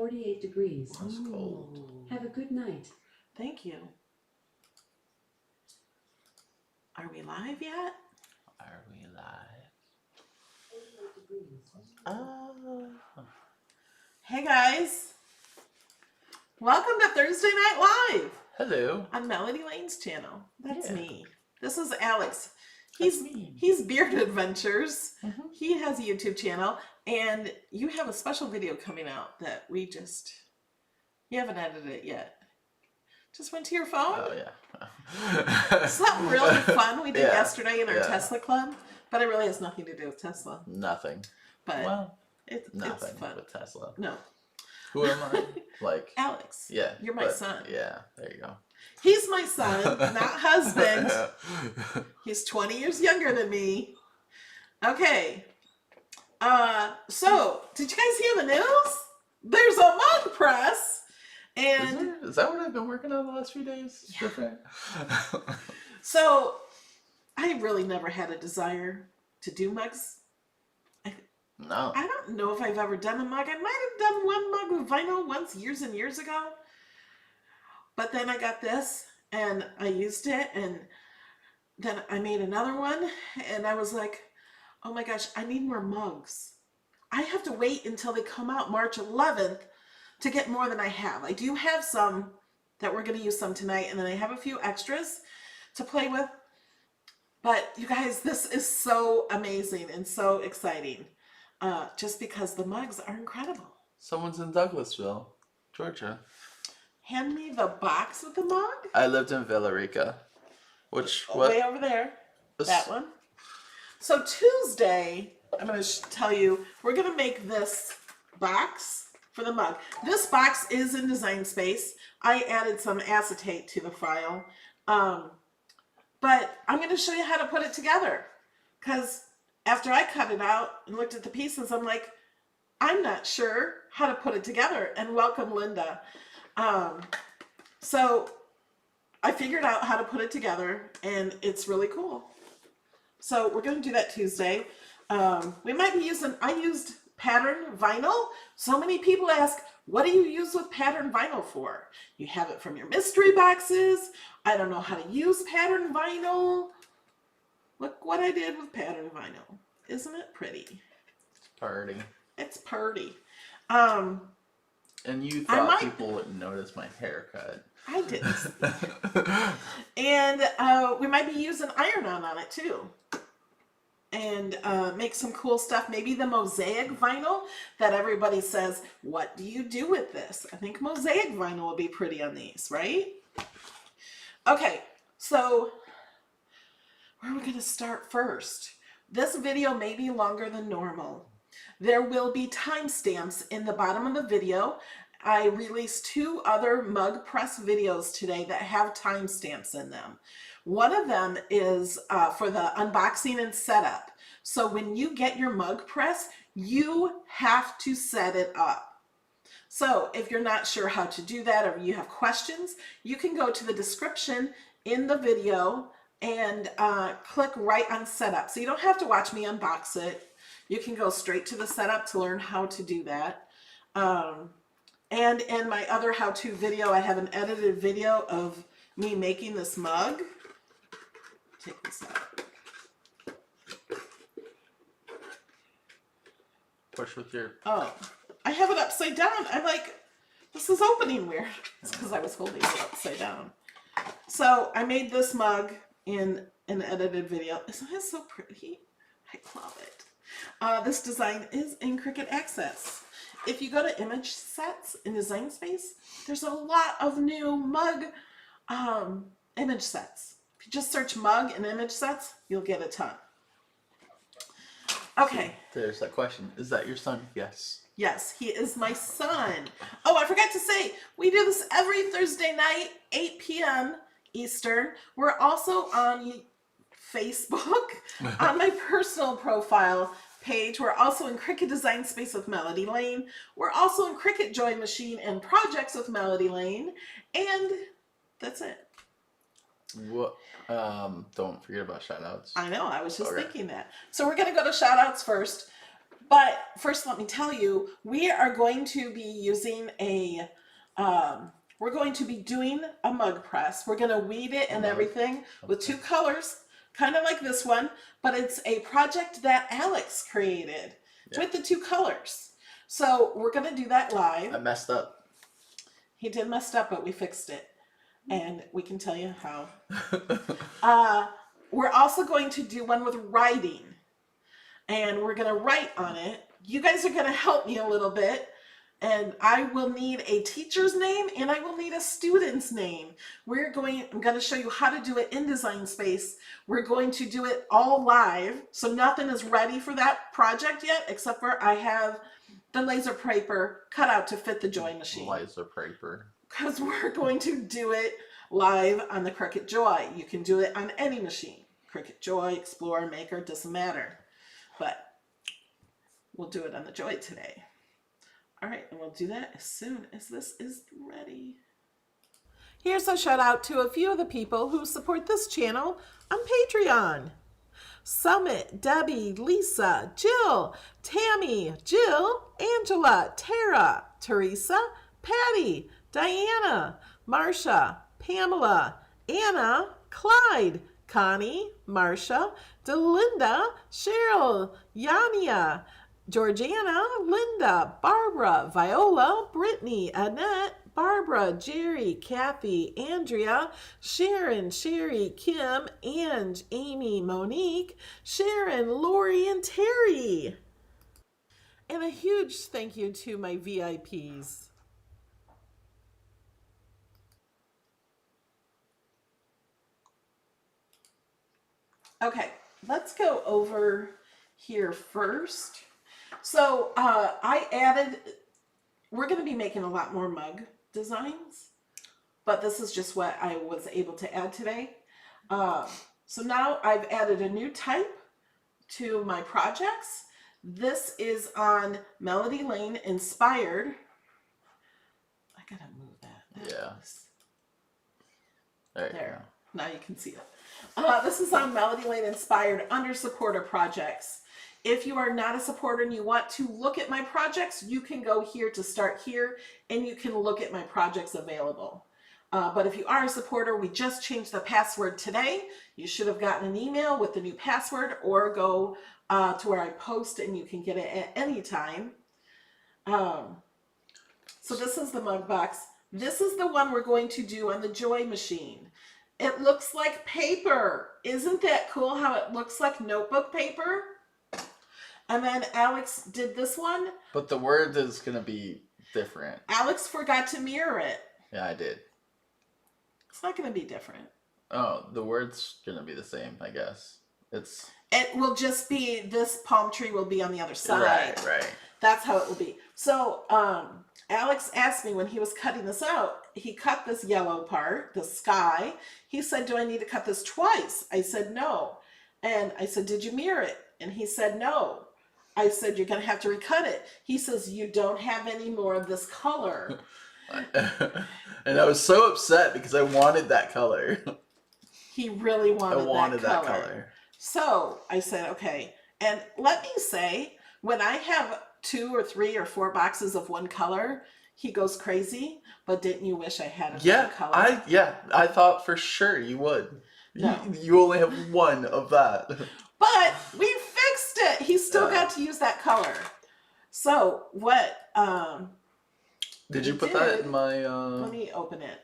48 degrees. That's cold. Have a good night. Thank you. Are we live yet? Are we live? 48 degrees. Hey guys. Welcome to Thursday Night Live Hello. on Melody Lane's channel. That's Yeah. me. This is Alex. That's me. He's Beard Adventures. Mhm. He has a YouTube channel, and you have a special video coming out that you haven't edited it yet. Just went to your phone? Oh, yeah. Something really fun we did Yeah. yesterday in our Yeah. Tesla club, but it really has nothing to do with Tesla. Nothing. But Well, it's nothing fun. with Tesla. No. Who am I? Like, Alex. yeah. You're my but- son. Yeah, there you go. He's my son, not husband. He's 20 years younger than me. Okay. So, did you guys hear the news? There's a mug press. And Is that what I've been working on the last few days? Yeah. Different? so, I really never had a desire to do mugs. No. I don't know if I've ever done a mug. I might have done one mug with vinyl once years and years ago. But then I got this and I used it, and then I made another one and I was like, oh my gosh, I need more mugs. I have to wait until they come out March 11th to get more than I have. I do have some that we're going to use some tonight, and then I have a few extras to play with. But you guys, this is so amazing and so exciting. Just because the mugs are incredible. Someone's in Douglasville, Georgia. Hand me the box with the mug. I lived in Villarica. Which, Way over there. That one. So Tuesday, I'm going to tell you, we're going to make this box for the mug. This box is in Design Space. I added some acetate to the file. But I'm going to show you how to put it together. Because after I cut it out and looked at the pieces, I'm like, I'm not sure how to put it together. And welcome, Linda. So I figured out how to put it together, and it's really cool. So we're going to do that Tuesday. We might be I used pattern vinyl. So many people ask, what do you use with pattern vinyl for? You have it from your mystery boxes. I don't know how to use pattern vinyl. Look what I did with pattern vinyl. Isn't it pretty? Party. It's pretty. And you thought people wouldn't notice my haircut. I didn't. And we might be using iron-on it too. And make some cool stuff. Maybe the mosaic vinyl that everybody says, what do you do with this? I think mosaic vinyl will be pretty on these, right? Okay, so where are we going to start first? This video may be longer than normal. There will be timestamps in the bottom of the video. I released 2 other mug press videos today that have timestamps in them. One of them is for the unboxing and setup. So when you get your mug press, you have to set it up. So if you're not sure how to do that, or you have questions, you can go to the description in the video and click right on setup. So you don't have to watch me unbox it. You can go straight to the setup to learn how to do that. And in my other how-to video, I have an edited video of me making this mug. Take this out. Push with your... Oh, I have it upside down. I'm like, this is opening weird. It's because I was holding it upside down. So I made this mug in an edited video. Isn't it so pretty? I love it. This design is in Cricut Access. If you go to image sets in Design Space, there's a lot of new mug image sets. If you just search mug and image sets, you'll get a ton. Okay. There's that question. Is that your son? Yes. Yes, he is my son. Oh, I forgot to say, we do this every Thursday night, 8 p.m. Eastern. We're also on Facebook, on my personal profile page. We're also in Cricut Design Space with Melody Lane. We're also in Cricut Joy Machine and Projects with Melody Lane. And that's it. What? Don't forget about shout outs. I know, I was just thinking that. So we're going to go to shout outs first. But first, let me tell you, we are going to be using we're going to be doing a mug press. We're going to weed it and everything with two colors, kind of like this one, but it's a project that Alex created with the two colors. So we're going to do that live. I messed up. He did mess up, but we fixed it. And we can tell you how. We're also going to do one with writing. And we're going to write on it. You guys are going to help me a little bit. And I will need a teacher's name and I will need a student's name. I'm going to show you how to do it in Design Space. We're going to do it all live. So nothing is ready for that project yet, except for I have the laser paper cut out to fit the Joy machine. Laser paper. Because we're going to do it live on the Cricut Joy. You can do it on any machine. Cricut Joy, Explorer, Maker, doesn't matter. But we'll do it on the Joy today. All right, and we'll do that as soon as this is ready. Here's a shout out to a few of the people who support this channel on Patreon. Summit, Debbie, Lisa, Jill, Tammy, Jill, Angela, Tara, Teresa, Patty, Diana, Marcia, Pamela, Anna, Clyde, Connie, Marcia, Delinda, Cheryl, Yania, Georgiana, Linda, Barbara, Viola, Brittany, Annette, Barbara, Jerry, Kathy, Andrea, Sharon, Sherry, Kim, Ange, Amy, Monique, Sharon, Lori, and Terry. And a huge thank you to my VIPs. Okay, let's go over here first. So we're going to be making a lot more mug designs, but this is just what I was able to add today. So now I've added a new type to my projects. This is on Melody Lane Inspired. I gotta move that. Yeah. There. Now you can see it. This is on Melody Lane Inspired under supporter projects. If you are not a supporter and you want to look at my projects, you can go here to start here and you can look at my projects available. But if you are a supporter, we just changed the password today. You should have gotten an email with the new password, or go to where I post and you can get it at any time. So this is the mug box. This is the one we're going to do on the Joy machine. It looks like paper. Isn't that cool how it looks like notebook paper? And then Alex did this one. But the word is going to be different. Alex forgot to mirror it. Yeah, I did. It's not going to be different. Oh, the word's going to be the same, I guess. It will just be, this palm tree will be on the other side. Right. That's how it will be. So Alex asked me when he was cutting this out, he cut this yellow part, the sky. He said, do I need to cut this twice? I said, no. And I said, did you mirror it? And he said, no. I said, you're going to have to recut it. He says, you don't have any more of this color. And I was so upset because I wanted that color. He really wanted that color. So I said, okay. And let me say, when I have 2 or 3 or 4 boxes of one color, he goes crazy. But didn't you wish I had another color? I thought for sure you would. No. You only have one of that. But we fixed it. He still got to use that color. So what? Did you put that in my? Let me open it.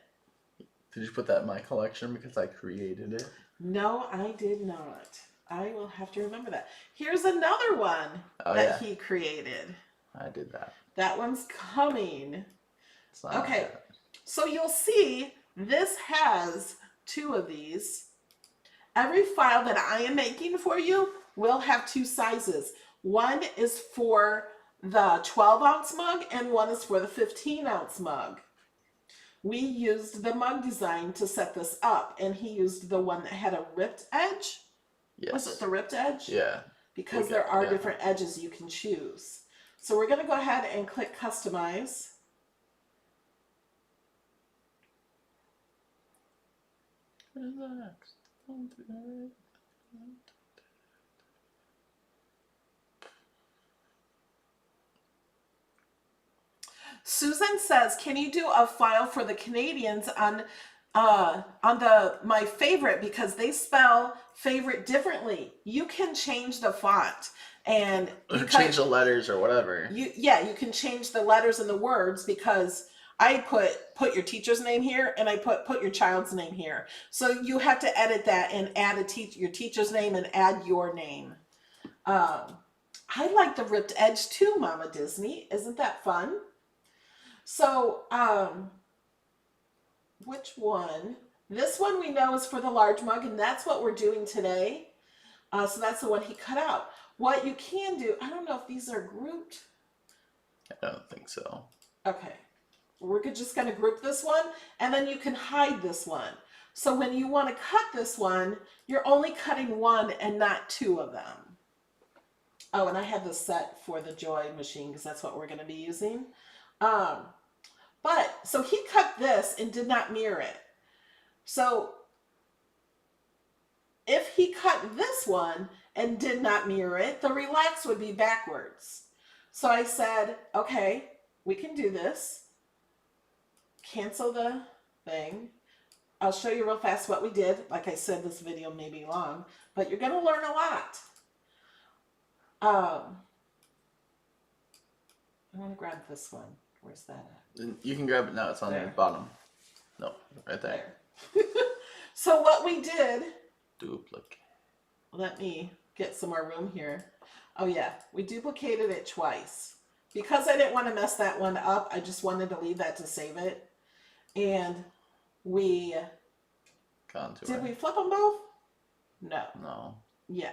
Did you put that in my collection because I created it? No, I did not. I will have to remember that. Here's another one he created. I did that. That one's coming. Okay, bad. so you'll see this has 2 of these. Every file that I am making for you will have 2 sizes. One is for the 12-ounce mug and one is for the 15-ounce mug. We used the mug design to set this up, and he used the one that had a ripped edge. Yes. Was it the ripped edge? Yeah. Because there are different edges you can choose. So we're going to go ahead and click Customize. Relax. Don't do that. Susan says, can you do a file for the Canadians on my favorite, because they spell favorite differently. You can change the font and change the letters or whatever. You can change the letters and the words, because I put your teacher's name here and I put your child's name here. So you have to edit that and add your teacher's name and add your name. I like the ripped edge too, Mama Disney. Isn't that fun? So, which one? This one we know is for the large mug, and that's what we're doing today. So that's the one he cut out. What you can do, I don't know if these are grouped. I don't think so. Okay. We're just going to group this one, and then you can hide this one. So when you want to cut this one, you're only cutting one and not two of them. Oh, and I have this set for the Joy machine because that's what we're going to be using. But, so he cut this and did not mirror it. So if he cut this one and did not mirror it, the relax would be backwards. So I said, okay, we can do this. Cancel the thing. I'll show you real fast what we did. Like I said, this video may be long, but you're going to learn a lot. I want to grab this one. Where's that at? You can grab it now. It's on the bottom. No, right there. So what we did, Duplicate. let me get some more room here. Oh yeah, we duplicated it twice. Because I didn't want to mess that one up, I just wanted to leave that to save it. And we... Contour. Did we flip them both? No. No. Yeah.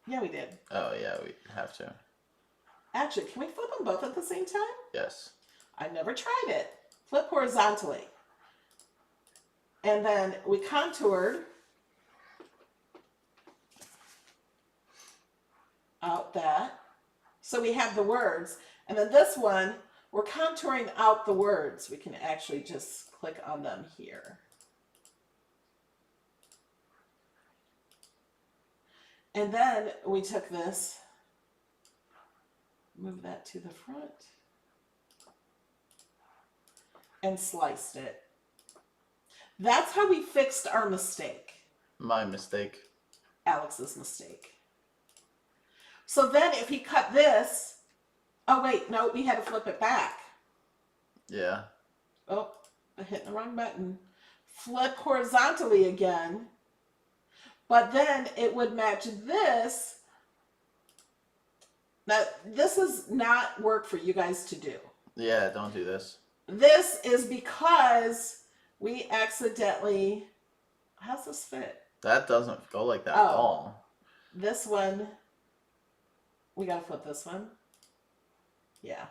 Yeah, we did. Oh, yeah, we have to. Actually, can we flip them both at the same time? Yes. I never tried it. Flip horizontally. And then we contoured out that. So we have the words. And then this one, we're contouring out the words. We can actually just click on them here. And then we took this, move that to the front, and sliced it. That's how we fixed our mistake. My mistake. Alex's mistake. So then if he cut this, oh wait, no, we had to flip it back. Yeah. Oh, I hit the wrong button. Flip horizontally again. But then it would match this. Now, this is not work for you guys to do. Yeah, don't do this. This is because we accidentally... How's this fit? That doesn't go like that at all. This one, we got to flip this one. Yeah.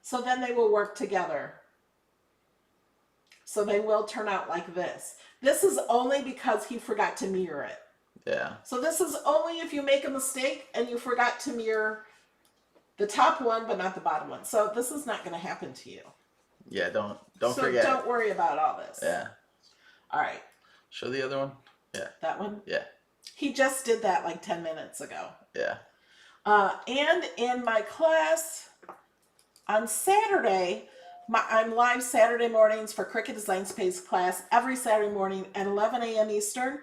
So then they will work together. So they will turn out like this. This is only because he forgot to mirror it. Yeah. So this is only if you make a mistake and you forgot to mirror the top one but not the bottom one. So this is not going to happen to you. Yeah, don't forget. So don't worry about all this. Yeah. All right. Show the other one. Yeah. That one? Yeah. He just did that like 10 minutes ago. Yeah. And in my class on Saturday, I'm live Saturday mornings for Cricut Design Space class every Saturday morning at 11 a.m. Eastern.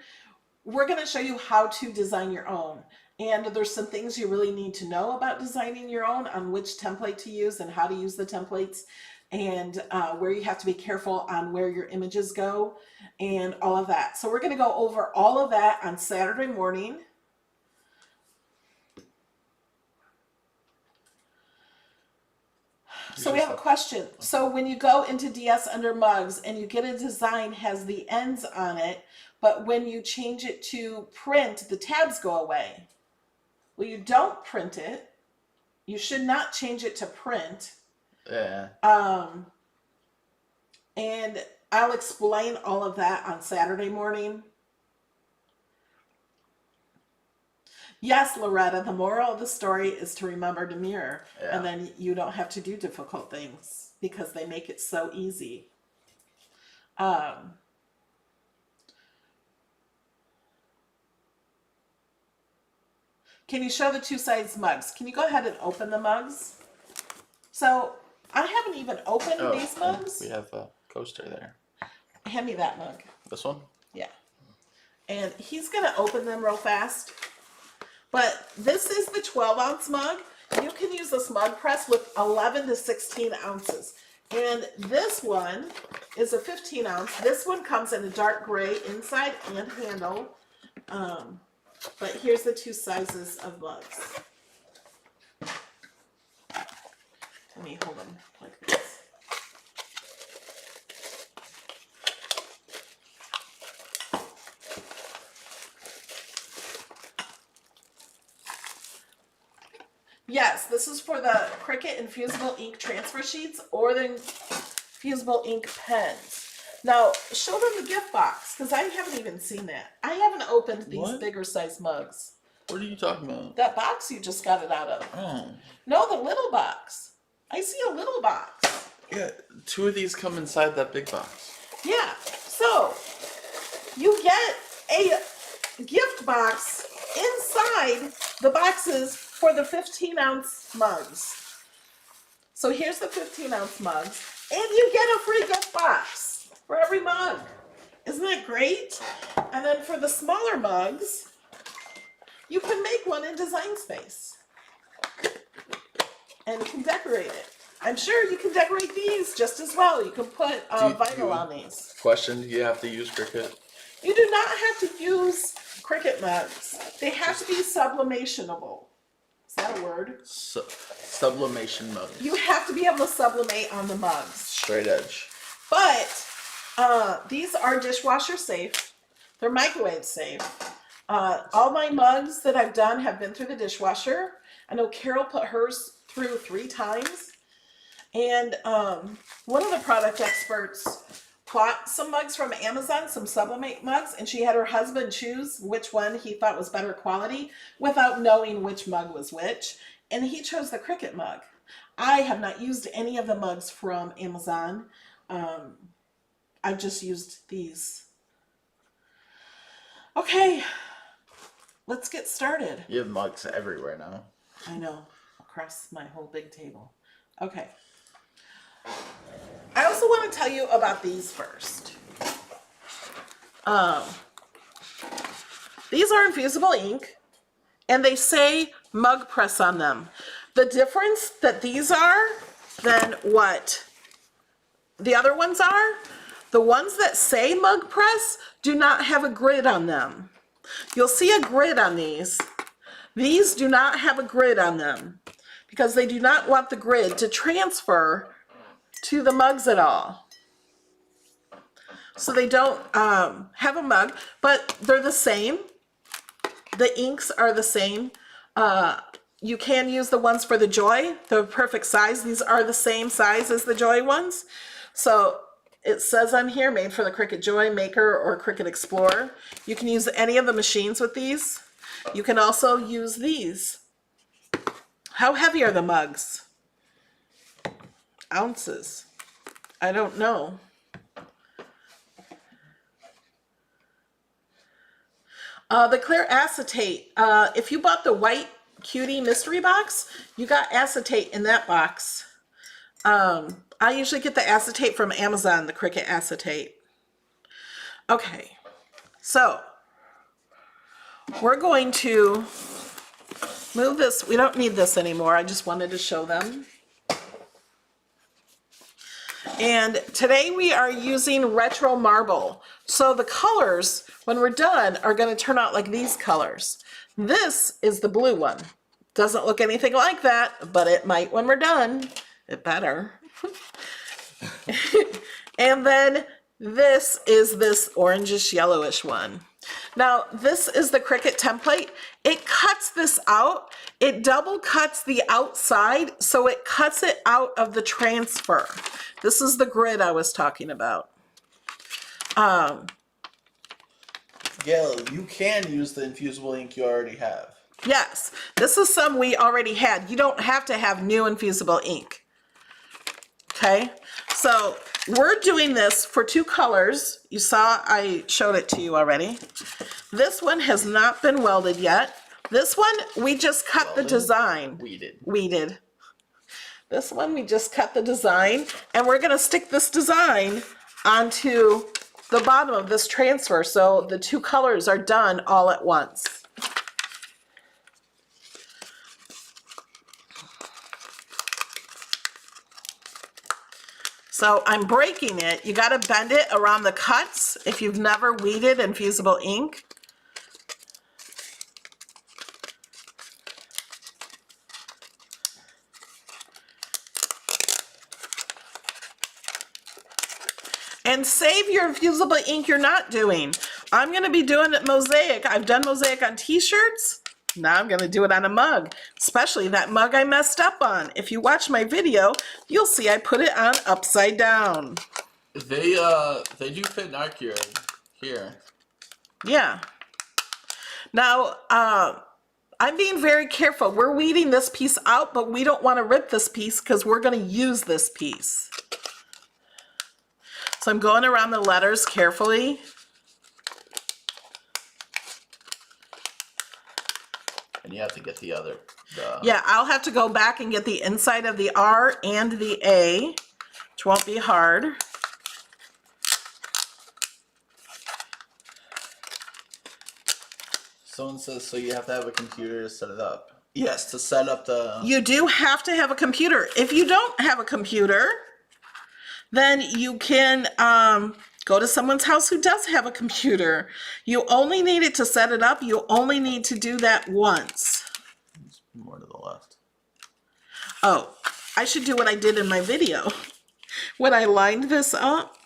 We're going to show you how to design your own. And there's some things you really need to know about designing your own, on which template to use and how to use the templates, and where you have to be careful on where your images go and all of that. So we're going to go over all of that on Saturday morning. So we have a question. So when you go into DS under mugs and you get a design has the ends on it, but when you change it to print, the tabs go away. Well, you don't print it. You should not change it to print. Yeah. And I'll explain all of that on Saturday morning. Yes, Loretta, the moral of the story is to remember to mirror. Yeah. And then you don't have to do difficult things because they make it so easy. Can you show the two sides mugs? Can you go ahead and open the mugs? So I haven't even opened these mugs. We have a coaster there. Hand me that mug. This one? Yeah. And he's going to open them real fast. But this is the 12-ounce mug. You can use this mug press with 11 to 16 ounces. And this one is a 15-ounce. This one comes in a dark gray inside and handle. But here's the two sizes of mugs. Let me hold them like this. Yes, this is for the Cricut infusible ink transfer sheets or the infusible ink pens. Now, show them the gift box, because I haven't even seen that. I haven't opened these bigger size mugs. What are you talking about? That box you just got it out of. Oh. No, the little box. I see a little box. Yeah, 2 of these come inside that big box. Yeah, so you get a gift box inside the boxes for the 15-ounce mugs. So here's the 15-ounce mugs, and you get a free gift box for every mug. Isn't that great? And then for the smaller mugs, you can make one in Design Space. And you can decorate it. I'm sure you can decorate these just as well. You can put vinyl on these. Question, do you have to use Cricut? You do not have to use Cricut mugs. They have to be sublimationable. Is that a word? Sublimation mug. You have to be able to sublimate on the mugs. Straight edge. But these are dishwasher safe. They're microwave safe. All my mugs that I've done have been through the dishwasher. I know Carol put hers through 3 times. And one of the product experts bought some mugs from Amazon, some sublimate mugs, and she had her husband choose which one he thought was better quality without knowing which mug was which. And he chose the Cricut mug. I have not used any of the mugs from Amazon. I've just used these. Okay, let's get started. You have mugs everywhere now. I know, across my whole big table. Okay. I also want to tell you about these first. These are infusible ink, and they say Mug Press on them. The difference that these are than what the other ones are, the ones that say Mug Press do not have a grid on them. You'll see a grid on these. These do not have a grid on them because they do not want the grid to transfer to the mugs at all. So they don't have a mug, but they're the same. The inks are the same. You can use the ones for the Joy, the perfect size. These are the same size as the Joy ones. So it says on here, made for the Cricut Joy Maker or Cricut Explorer. You can use any of the machines with these. You can also use these. How heavy are the mugs? Ounces. I don't know. The clear acetate. If you bought the white cutie mystery box, you got acetate in that box. I usually get the acetate from Amazon, the Cricut acetate. Okay, so we're going to move this. We don't need this anymore. I just wanted to show them. And today we are using retro marble. So the colors, when we're done, are going to turn out like these colors. This is the blue one. Doesn't look anything like that, but it might when we're done. It better. And then this is this orangish yellowish one. Now this is the Cricut template. It cuts this out. It double cuts the outside, so it cuts it out of the transfer. This is the grid I was talking about. Yeah, you can use the infusible ink you already have. Yes, this is some we already had. You don't have to have new infusible ink. Okay, so we're doing this for 2 colors. You saw I showed it to you already. This one has not been welded yet. This one, we just cut the design. Weeded. Weeded. This one, we just cut the design, and we're gonna stick this design onto the bottom of this transfer so the two colors are done all at once. So I'm breaking it. You got to bend it around the cuts if you've never weeded infusible ink. And save your infusible ink you're not doing. I'm going to be doing it mosaic. I've done mosaic on t-shirts. Now I'm going to do it on a mug, especially that mug I messed up on. If you watch my video, you'll see I put it on upside down. They do fit in our Keurig here. Yeah. Now, I'm being very careful. We're weeding this piece out, but we don't want to rip this piece because we're going to use this piece. So I'm going around the letters carefully. And you have to get the other. Yeah, I'll have to go back and get the inside of the R and the A, which won't be hard. Someone says, so you have to have a computer to set it up. Yes, to set up the... You do have to have a computer. If you don't have a computer, then you can go to someone's house who does have a computer. You only need it to set it up. You only need to do that once. More to the left. Oh, I should do what I did in my video. When I lined this up,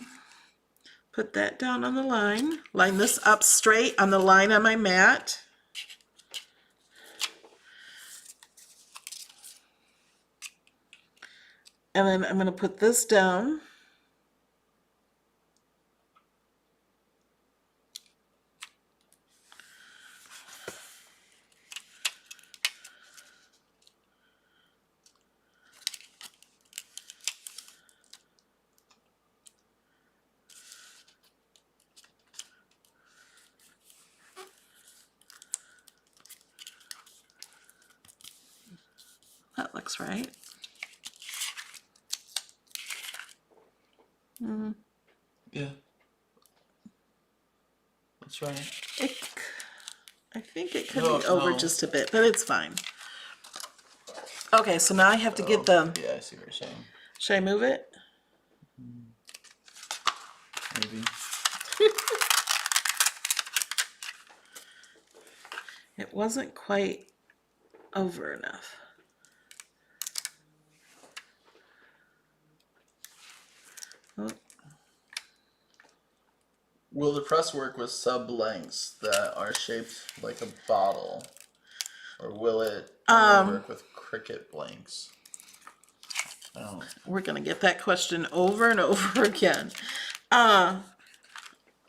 put that down on the line. Line this up straight on the line on my mat. And then I'm going to put this down. That looks right. Yeah. That's right. I think it could be over just a bit, but it's fine. Okay, so now I have to get the... Yeah, I see what you're saying. Should I move it? Maybe. It wasn't quite over enough. Oh. Will the press work with sub lengths that are shaped like a bottle? Or will it work with Cricut blanks? We're going to get that question over and over again. On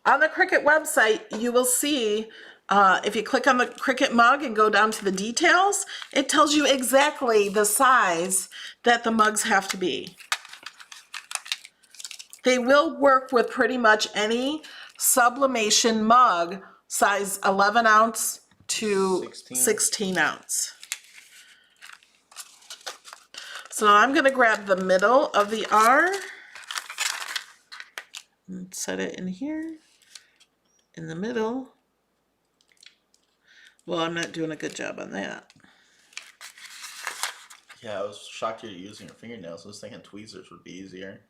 the Cricut website, you will see, if you click on the Cricut mug and go down to the details, it tells you exactly the size that the mugs have to be. They will work with pretty much any sublimation mug, size 11 ounce to 16 ounce. So now I'm going to grab the middle of the R and set it in here, in the middle. Well, I'm not doing a good job on that. Yeah, I was shocked you're using your fingernails. I was thinking tweezers would be easier.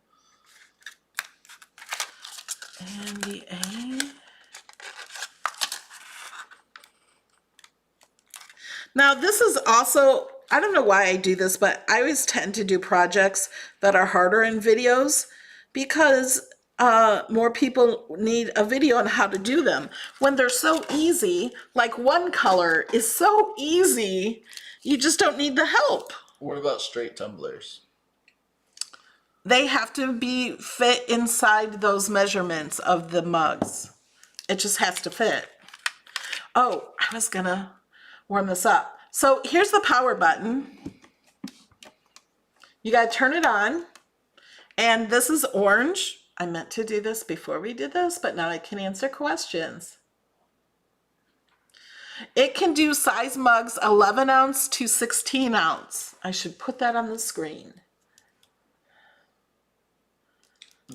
And the A. Now this is also, I don't know why I do this, but I always tend to do projects that are harder in videos because more people need a video on how to do them. When they're so easy, like one color is so easy, you just don't need the help. What about straight tumblers? They have to be fit inside those measurements of the mugs. It just has to fit. Oh, I was gonna warm this up. So here's the power button. You gotta turn it on. And this is orange. I meant to do this before we did this, but now I can answer questions. It can do size mugs 11 ounce to 16 ounce. I should put that on the screen.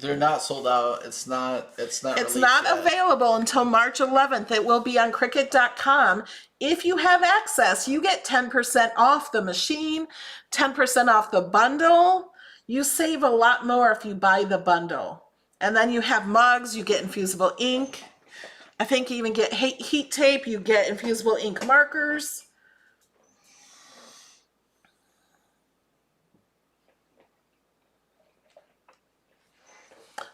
They're not sold out. It's not It's released not yet. available until March 11th. It will be on Cricut.com. If you have access, you get 10% off the machine, 10% off the bundle. You save a lot more if you buy the bundle. And then you have mugs, you get infusible ink. I think you even get heat tape, you get infusible ink markers.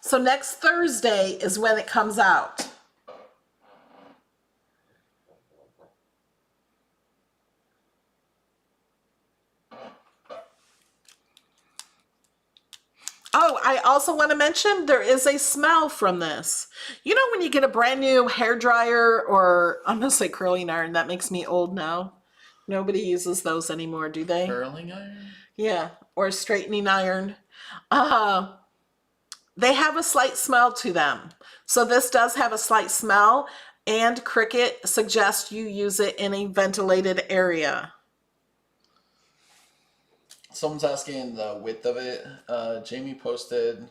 So next Thursday is when it comes out. Oh, I also want to mention there is a smell from this. You know when you get a brand new hair dryer, or I'm going to say curling iron, that makes me old now. Nobody uses those anymore, do they? Curling iron? Yeah, or straightening iron. They have a slight smell to them. So this does have a slight smell, and Cricut suggests you use it in a ventilated area. Someone's asking the width of it. Jamie posted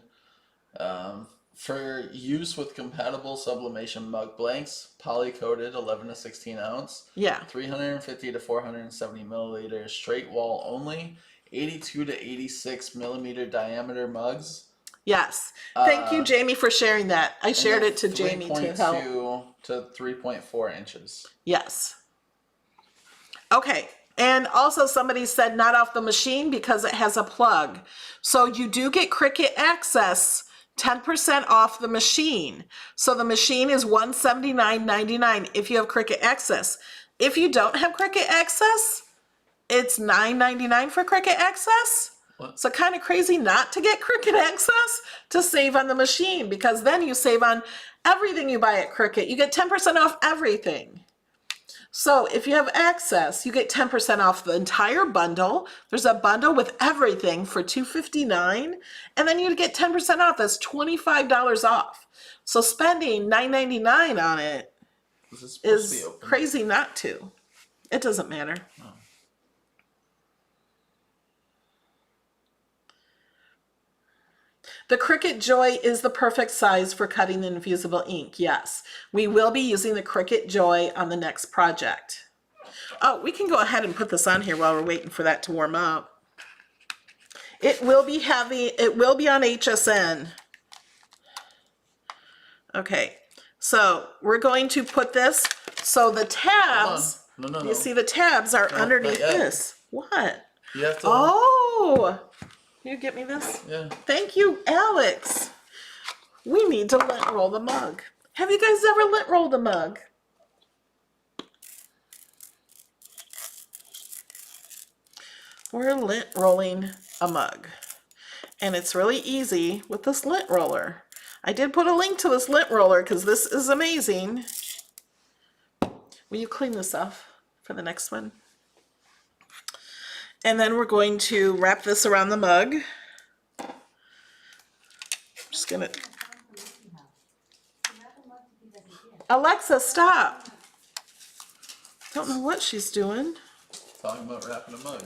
for use with compatible sublimation mug blanks, poly coated 11 to 16 ounce. Yeah. 350 to 470 milliliters, straight wall only, 82 to 86 millimeter diameter mugs. Yes. Thank you, Jamie, for sharing that. I shared it to Jamie to help. 3.2 to 3.4 inches. Yes. Okay. And also somebody said not off the machine because it has a plug. So you do get Cricut Access 10% off the machine. So the machine is $179.99 if you have Cricut Access. If you don't have Cricut Access, it's $9.99 for Cricut Access. What? So kind of crazy not to get Cricut Access to save on the machine, because then you save on everything you buy at Cricut. You get 10% off everything. So if you have access, you get 10% off the entire bundle. There's a bundle with everything for $259, and then you get 10% off. That's $25 off. So spending $9.99 on it is crazy not to. It doesn't matter. Oh. The Cricut Joy is the perfect size for cutting the infusible ink. Yes, we will be using the Cricut Joy on the next project. Oh, we can go ahead and put this on here while we're waiting for that to warm up. It will be heavy. It will be on HSN. Okay, so we're going to put this, so the tabs, No. you see the tabs are underneath this. What? You have to. Oh! You get me this? Yeah. Thank you, Alex. We need to lint roll the mug. Have you guys ever lint rolled a mug? We're lint rolling a mug. And it's really easy with this lint roller. I did put a link to this lint roller because this is amazing. Will you clean this off for the next one? And then we're going to wrap this around the mug. I'm just gonna... Alexa, stop. Don't know what she's doing. Talking about wrapping a mug.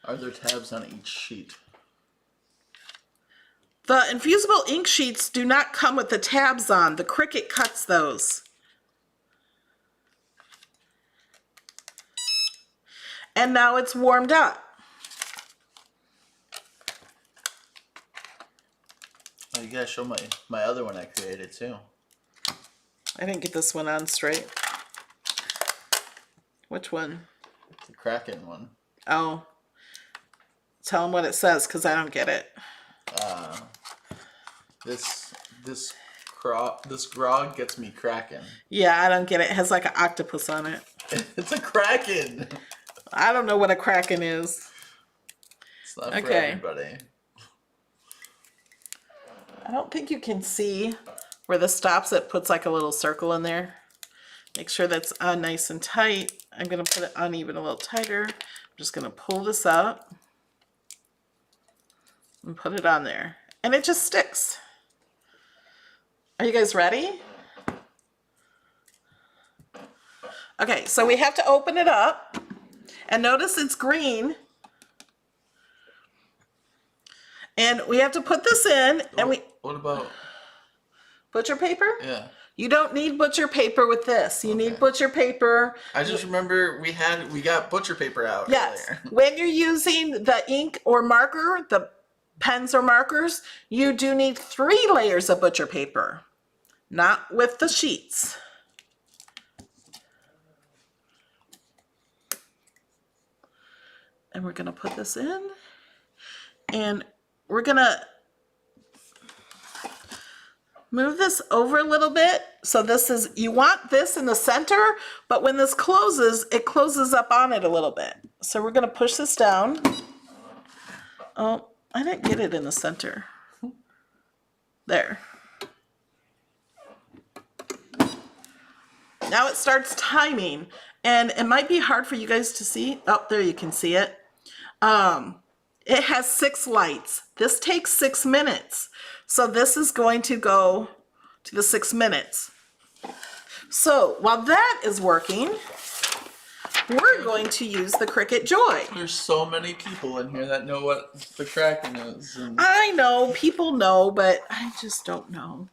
Are there tabs on each sheet? The infusible ink sheets do not come with the tabs on. The Cricut cuts those. And now it's warmed up. Oh, you gotta show my other one I created too. I didn't get this one on straight. Which one? The Kraken one. Oh. Tell them what it says, because I don't get it. This grog gets me cracking. Yeah, I don't get it. It has like an octopus on it. It's a kraken. I don't know what a kraken is. It's not for everybody. I don't think you can see where this stops. It puts like a little circle in there. Make sure that's on nice and tight. I'm going to put it on even a little tighter. I'm just going to pull this up and put it on there. And it just sticks. Are you guys ready? Okay, so we have to open it up. And notice it's green. And we have to put this in, and we What about? butcher paper? Yeah. You don't need butcher paper with this. You need Okay. butcher paper. I just remember we got butcher paper out Yes. earlier. When you're using the ink or marker, the pens or markers, you do need 3 layers of butcher paper, not with the sheets. And we're going to put this in, and we're going to move this over a little bit. So this is, you want this in the center, but when this closes, it closes up on it a little bit. So we're going to push this down. Oh, I didn't get it in the center. There. Now it starts timing, and it might be hard for you guys to see. Oh, there you can see it. It has 6 lights. This takes 6 minutes. So this is going to go to the 6 minutes. So while that is working, we're going to use the Cricut Joy. There's so many people in here that know what the Kraken is. And I know, people know, but I just don't know.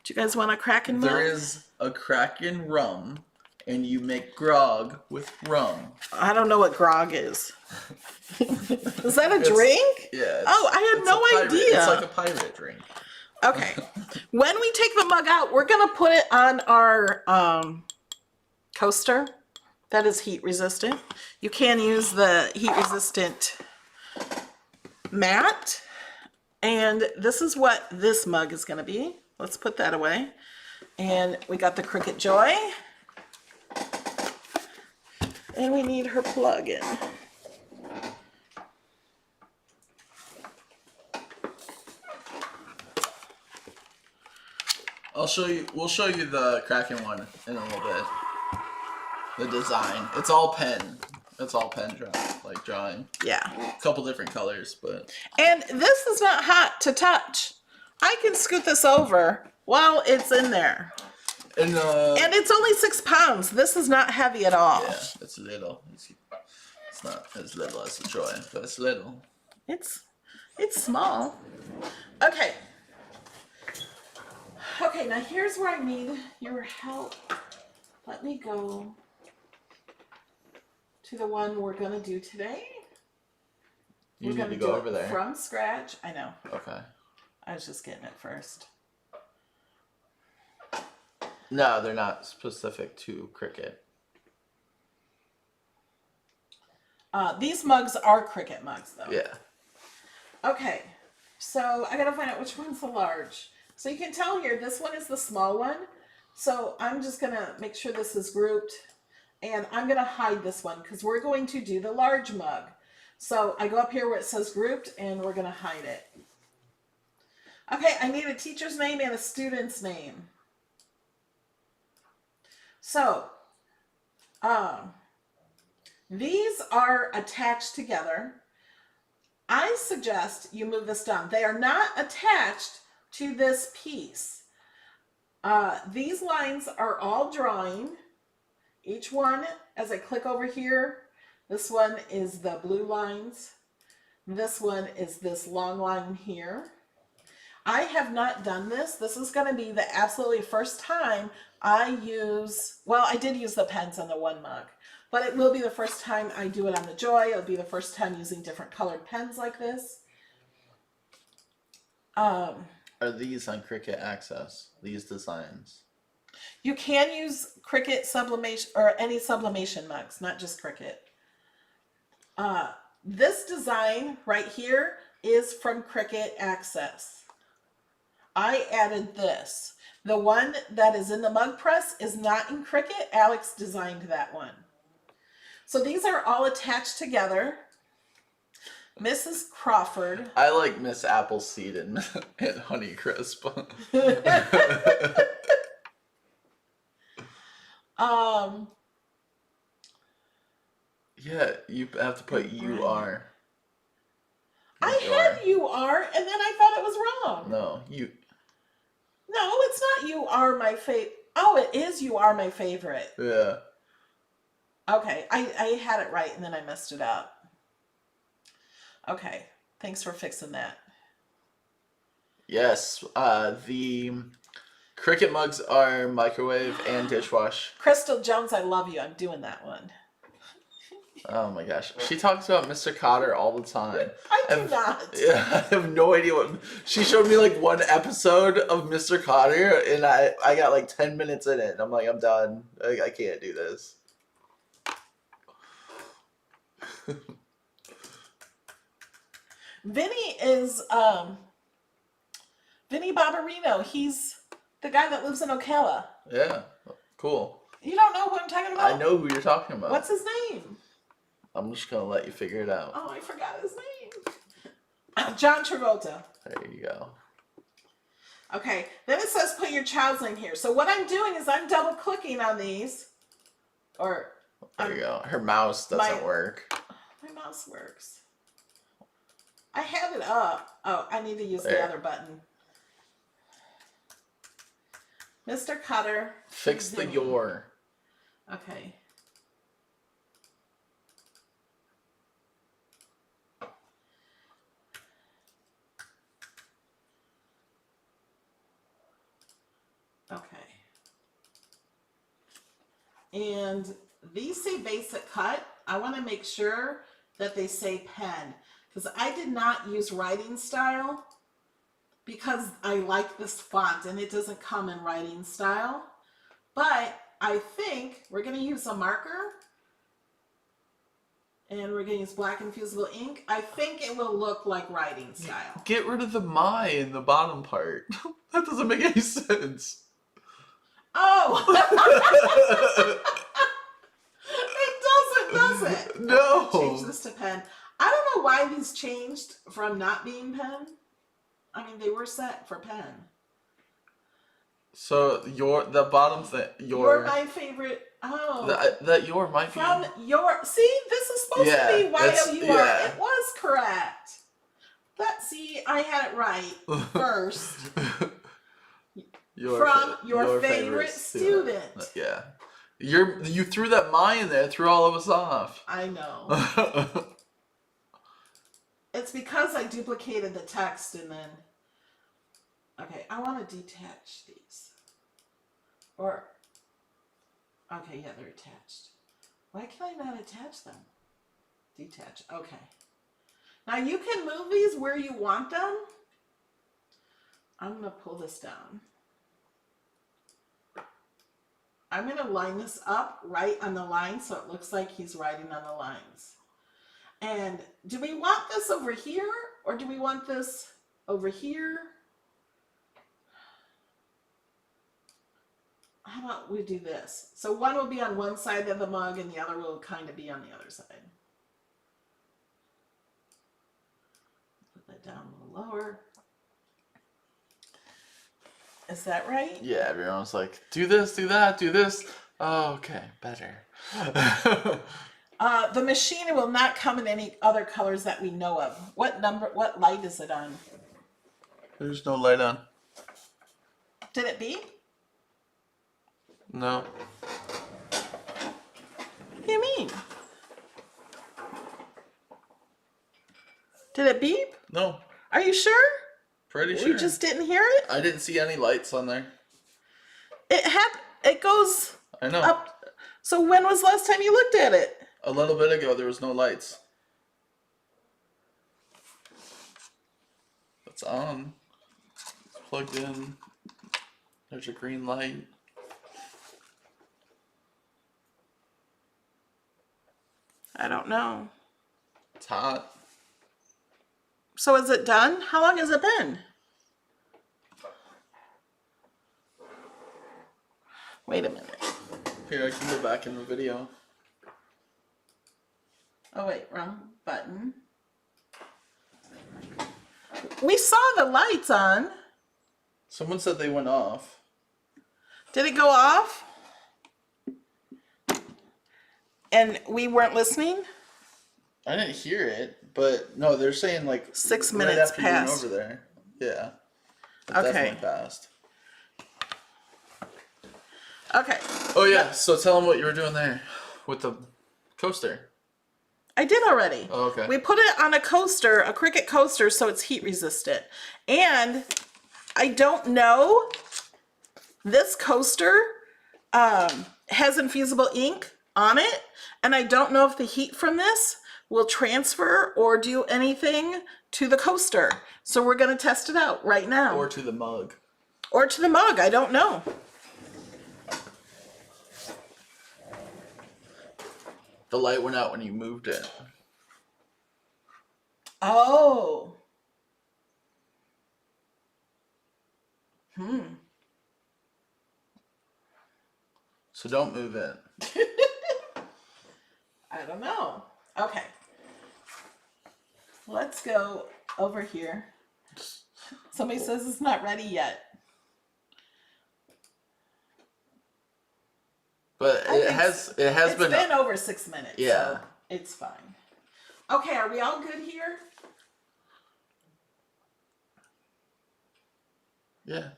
Do you guys want a Kraken mug? there is a Kraken rum, and you make grog with rum. I don't know what grog is. Is that a drink? Yeah. Oh, I had no idea. It's like a pirate drink. Okay. When we take the mug out, we're going to put it on our coaster that is heat resistant. You can use the heat resistant mat. And this is what this mug is going to be. Let's put that away. And we got the Cricut Joy. And we need her plug in. We'll show you the Kraken one in a little bit. The design. It's all pen. It's all pen drawing. Yeah. A couple different colors, but. And this is not hot to touch. I can scoot this over while it's in there. And it's only 6 pounds. This is not heavy at all. yeah, it's little. It's not as little as the Joy, but it's little. It's small. Okay. Okay, now here's where I need your help. Let me go to the one we're gonna do today. You We're need gonna to go do over it there. from scratch. I know. Okay. I was just getting it first. No, they're not specific to Cricut. These mugs are Cricut mugs, though. Yeah. Okay, so I gotta find out which one's the large. So you can tell here, this one is the small one. So I'm just gonna make sure this is grouped, and I'm gonna hide this one because we're going to do the large mug. So I go up here where it says grouped, and we're gonna hide it. Okay, I need a teacher's name and a student's name. So, these are attached together. I suggest you move this down. They are not attached to this piece. These lines are all drawing. Each one, as I click over here, this one is the blue lines. This one is this long line here. I have not done this. This is going to be the absolutely first time I use, well, I did use the pens on the one mug, but it will be the first time I do it on the Joy. It'll be the first time using different colored pens like this. Are these on Cricut Access? These designs? You can use Cricut sublimation or any sublimation mugs, not just Cricut. This design right here is from Cricut Access. I added this. The one that is in the mug press is not in Cricut. Alex designed that one. So these are all attached together. Mrs. Crawford. I like Miss Appleseed and Honeycrisp. Yeah, you have to put UR. I had UR and then I thought it was wrong. No, you. No, it's not you are my favorite. Oh, it is you are my favorite. Yeah. Okay, I had it right and then I messed it up. Okay, thanks for fixing that. Yes, the Cricut mugs are microwave and dishwash. Crystal Jones, I love you. I'm doing that one. Oh my gosh. She talks about Mr. Cotter all the time. I do not. Yeah, I have no idea what... She showed me like one episode of Mr. Cotter, and I got like 10 minutes in it, and I'm like, I'm done. I can't do this. Vinny is Vinny Barbarino. He's the guy that lives in Ocala. Yeah, cool. You don't know who I'm talking about? I know who you're talking about. What's his name? I'm just gonna let you figure it out. Oh, I forgot his name. John Travolta. There you go. Okay, then it says put your child's name here. So what I'm doing is I'm double clicking on these. Or There you go. Her mouse doesn't work. My mouse works. I had it up. Oh, I need to use the other button. Mr. Cutter. Fix the your. Okay. Okay. And these say basic cut. I want to make sure that they say pen, because I did not use writing style because I like this font and it doesn't come in writing style. But I think we're going to use a marker and we're going to use black infusible ink. I think it will look like writing style. Get rid of the my in the bottom part. That doesn't make any sense. Oh! It doesn't, does it? No. Change this to pen. I don't know why these changed from not being pen. I mean, they were set for pen. So the bottom thing, You're my favorite. Oh. That your might be. From your, see, this is supposed to be Y-O-U-R. Yeah. It was correct. See, I had it right first. From your favorite student. Yeah. You threw that my in there, threw all of us off. I know. It's because I duplicated the text and then... Okay, I want to detach these. Or... Okay, yeah, they're attached. Why can I not attach them? Detach. Okay. Now you can move these where you want them. I'm going to pull this down. I'm going to line this up right on the line so it looks like he's writing on the lines. And do we want this over here or do we want this over here? How about we do this? So one will be on one side of the mug and the other will kind of be on the other side. Put that down a little lower. Is that right? Yeah, everyone's like, do this, do that, do this. Oh, okay, better. The machine will not come in any other colors that we know of. What light is it on? There's no light on. Did it beep? No. What do you mean? Did it beep? No. Are you sure? Pretty sure. We just didn't hear it? I didn't see any lights on there. It goes I know. up. So when was the last time you looked at it? A little bit ago, there was no lights. It's on. It's plugged in. There's a green light. I don't know. It's hot. So is it done? How long has it been? Wait a minute. Here, I can go back in the video. Oh wait, wrong button. We saw the lights on. Someone said they went off. Did it go off? And we weren't listening? I didn't hear it, but no, they're saying like 6 right minutes after you went passed. over there. Yeah. It Okay. definitely passed. Okay. Oh yeah, so tell them what you were doing there with the coaster. I did already. Oh, okay. We put it on a coaster, a Cricut coaster, so it's heat resistant. And I don't know. This coaster has infusible ink on it, and I don't know if the heat from this will transfer or do anything to the coaster. So we're going to test it out right now. Or to the mug. Or to the mug, I don't know. The light went out when you moved it. Oh. So don't move it. I don't know. Okay. Let's go over here. Somebody says it's not ready yet. But It's been over 6 minutes. Yeah. So it's fine. Okay, are we all good here? Yeah.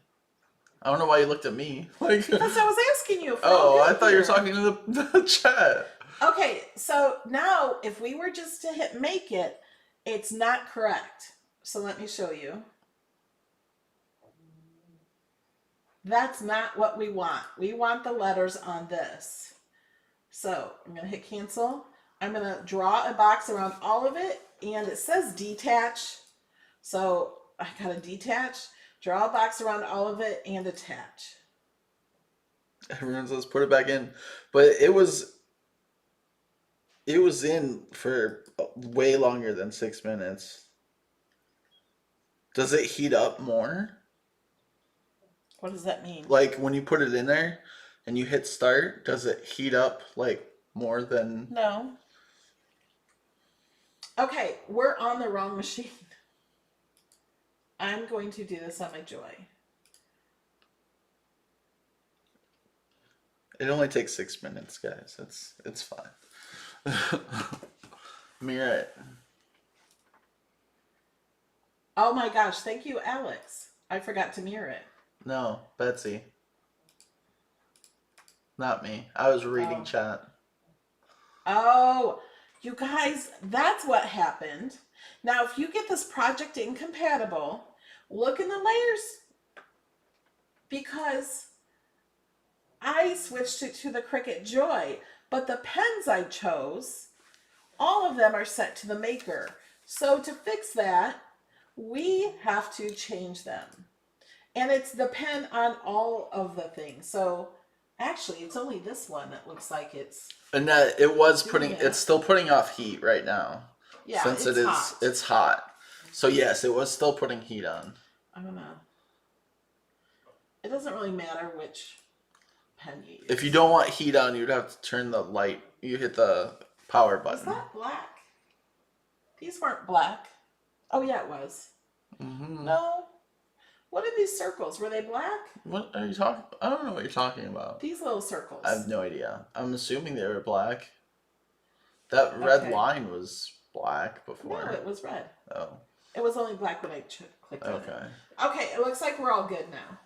I don't know why you looked at me. Like, Because I was asking you. If we're oh, all I good thought you were here. talking to the chat. Okay, so now if we were just to hit make it, it's not correct. So let me show you. That's not what we want. We want the letters on this. So I'm going to hit cancel. I'm going to draw a box around all of it, and it says detach. So I got to detach, draw a box around all of it, and attach. Everyone says put it back in. But it was in for way longer than 6 minutes. Does it heat up more? What does that mean? Like when you put it in there and you hit start, does it heat up like more than... No. Okay, we're on the wrong machine. I'm going to do this on my Joy. It only takes 6 minutes, guys. It's fine. Mirror it. Oh my gosh, thank you, Alex. I forgot to mirror it. No, Betsy. Not me. I was reading chat. Oh, you guys, that's what happened. Now, if you get this project incompatible, look in the layers, because I switched it to the Cricut Joy, but the pens I chose, all of them are set to the maker. So to fix that, we have to change them. And it's the pen on all of the things. So actually, it's only this one that looks like it's... And that it was putting... Yeah. It's still putting off heat right now. Yeah, since it's hot. It's hot. So yes, it was still putting heat on. I don't know. It doesn't really matter which pen you use. If you don't want heat on, you'd have to turn the light. You hit the power button. Is that black? These weren't black. Oh yeah, it was. Mm-hmm. No. What are these circles? Were they black? What are you talking? I don't know what you're talking about. These little circles. I have no idea. I'm assuming they were black. That red Okay. line was black before. No, it was red. Oh. It was only black when I clicked on it. Okay. Okay, it looks like we're all good now.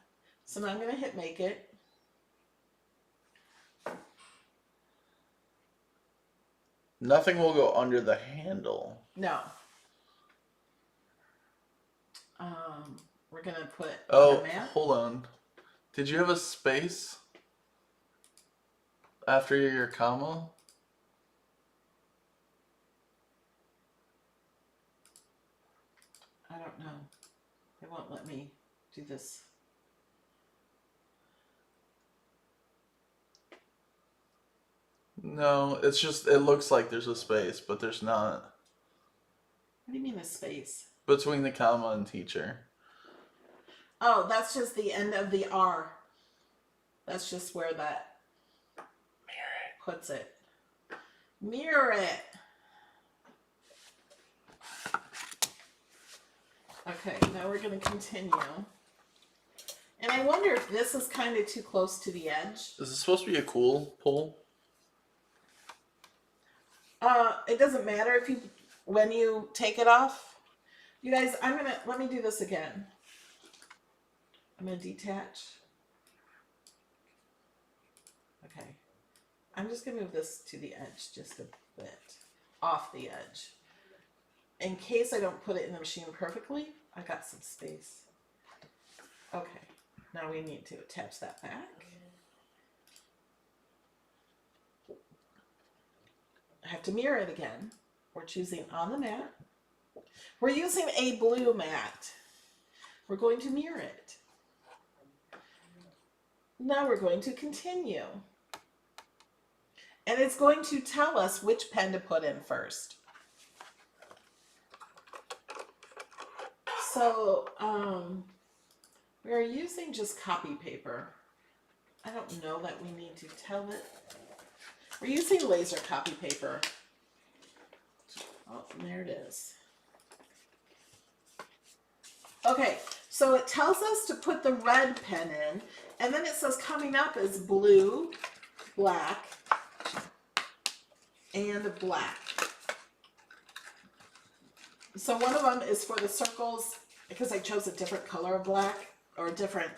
So now I'm going to hit make it. Nothing will go under the handle. No. We're going to put Oh, a map. hold on. Did you have a space after your comma? I don't know. It won't let me do this. No, it's just, it looks like there's a space, but there's not. What do you mean a space? Between the comma and teacher. Oh, that's just the end of the R. That's just where that puts it. Mirror it. Okay, now we're going to continue. And I wonder if this is kind of too close to the edge. Is this supposed to be a cool pull? It doesn't matter if you, when you take it off. You guys, let me do this again. I'm going to detach. Okay. I'm just going to move this to the edge just a bit. Off the edge. In case I don't put it in the machine perfectly, I got some space. Okay, now we need to attach that back. I have to mirror it again. We're choosing on the mat. We're using a blue mat. We're going to mirror it. Now we're going to continue. And it's going to tell us which pen to put in first. So, we are using just copy paper. I don't know that we need to tell it. We're using laser copy paper. Oh, there it is. Okay, so it tells us to put the red pen in, and then it says coming up is blue, black, and black. So one of them is for the circles, because I chose a different color of black, or a different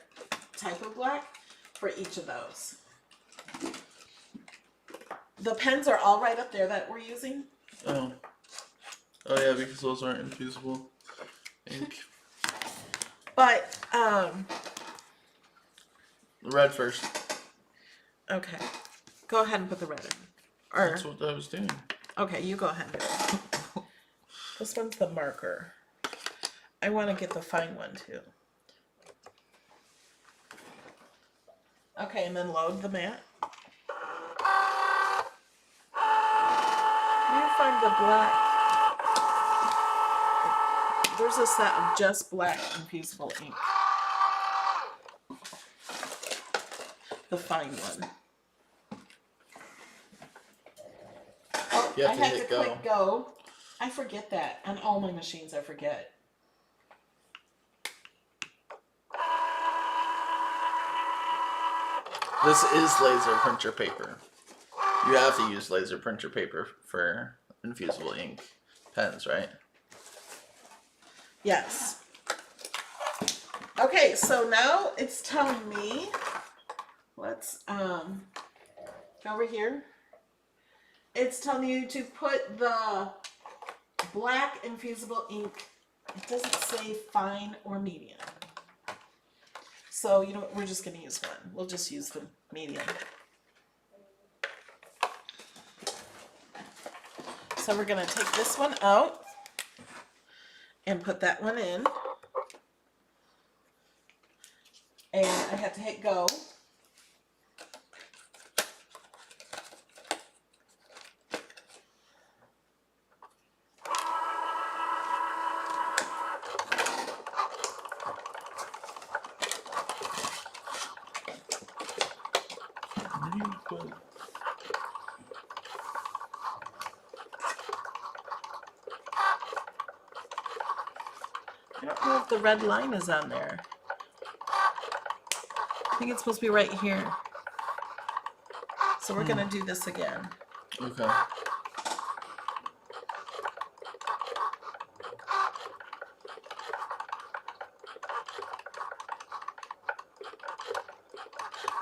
type of black for each of those. The pens are all right up there that we're using. Oh yeah, because those aren't infusible ink. But, Red first. okay. Go ahead and put the red in. Or, That's what I was doing. okay, you go ahead and do it. This one's the marker. I want to get the fine one too. Okay, and then load the mat. You find the black. There's a set of just black infusible ink. The fine one. Oh, You I have to had to hit go. click go. I forget that. On all my machines, I forget. This is laser printer paper. You have to use laser printer paper for infusible ink pens, right? Yes. Okay, so now it's telling me, let's go over here. It's telling you to put the black infusible ink. It doesn't say fine or medium. So, you know what, we're just going to use one. We'll just use the medium. So we're going to take this one out and put that one in. And I have to hit go. I don't know if the red line is on there. I think it's supposed to be right here. So we're going to do this again. Okay.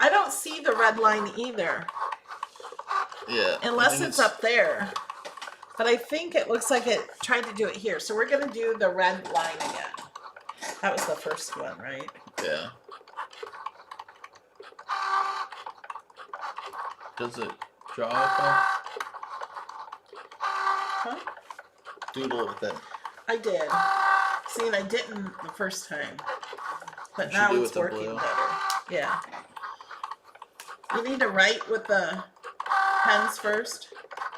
I don't see the red line either, Yeah. unless it's up there. But I think it looks like it tried to do it here. So we're going to do the red line again. That was the first one, right? Yeah. Does it draw it though? Huh? Doodle with it. I did. See, and I didn't the first time. But You should now do it's with the working blue. better. Yeah. You need to write with the pens first.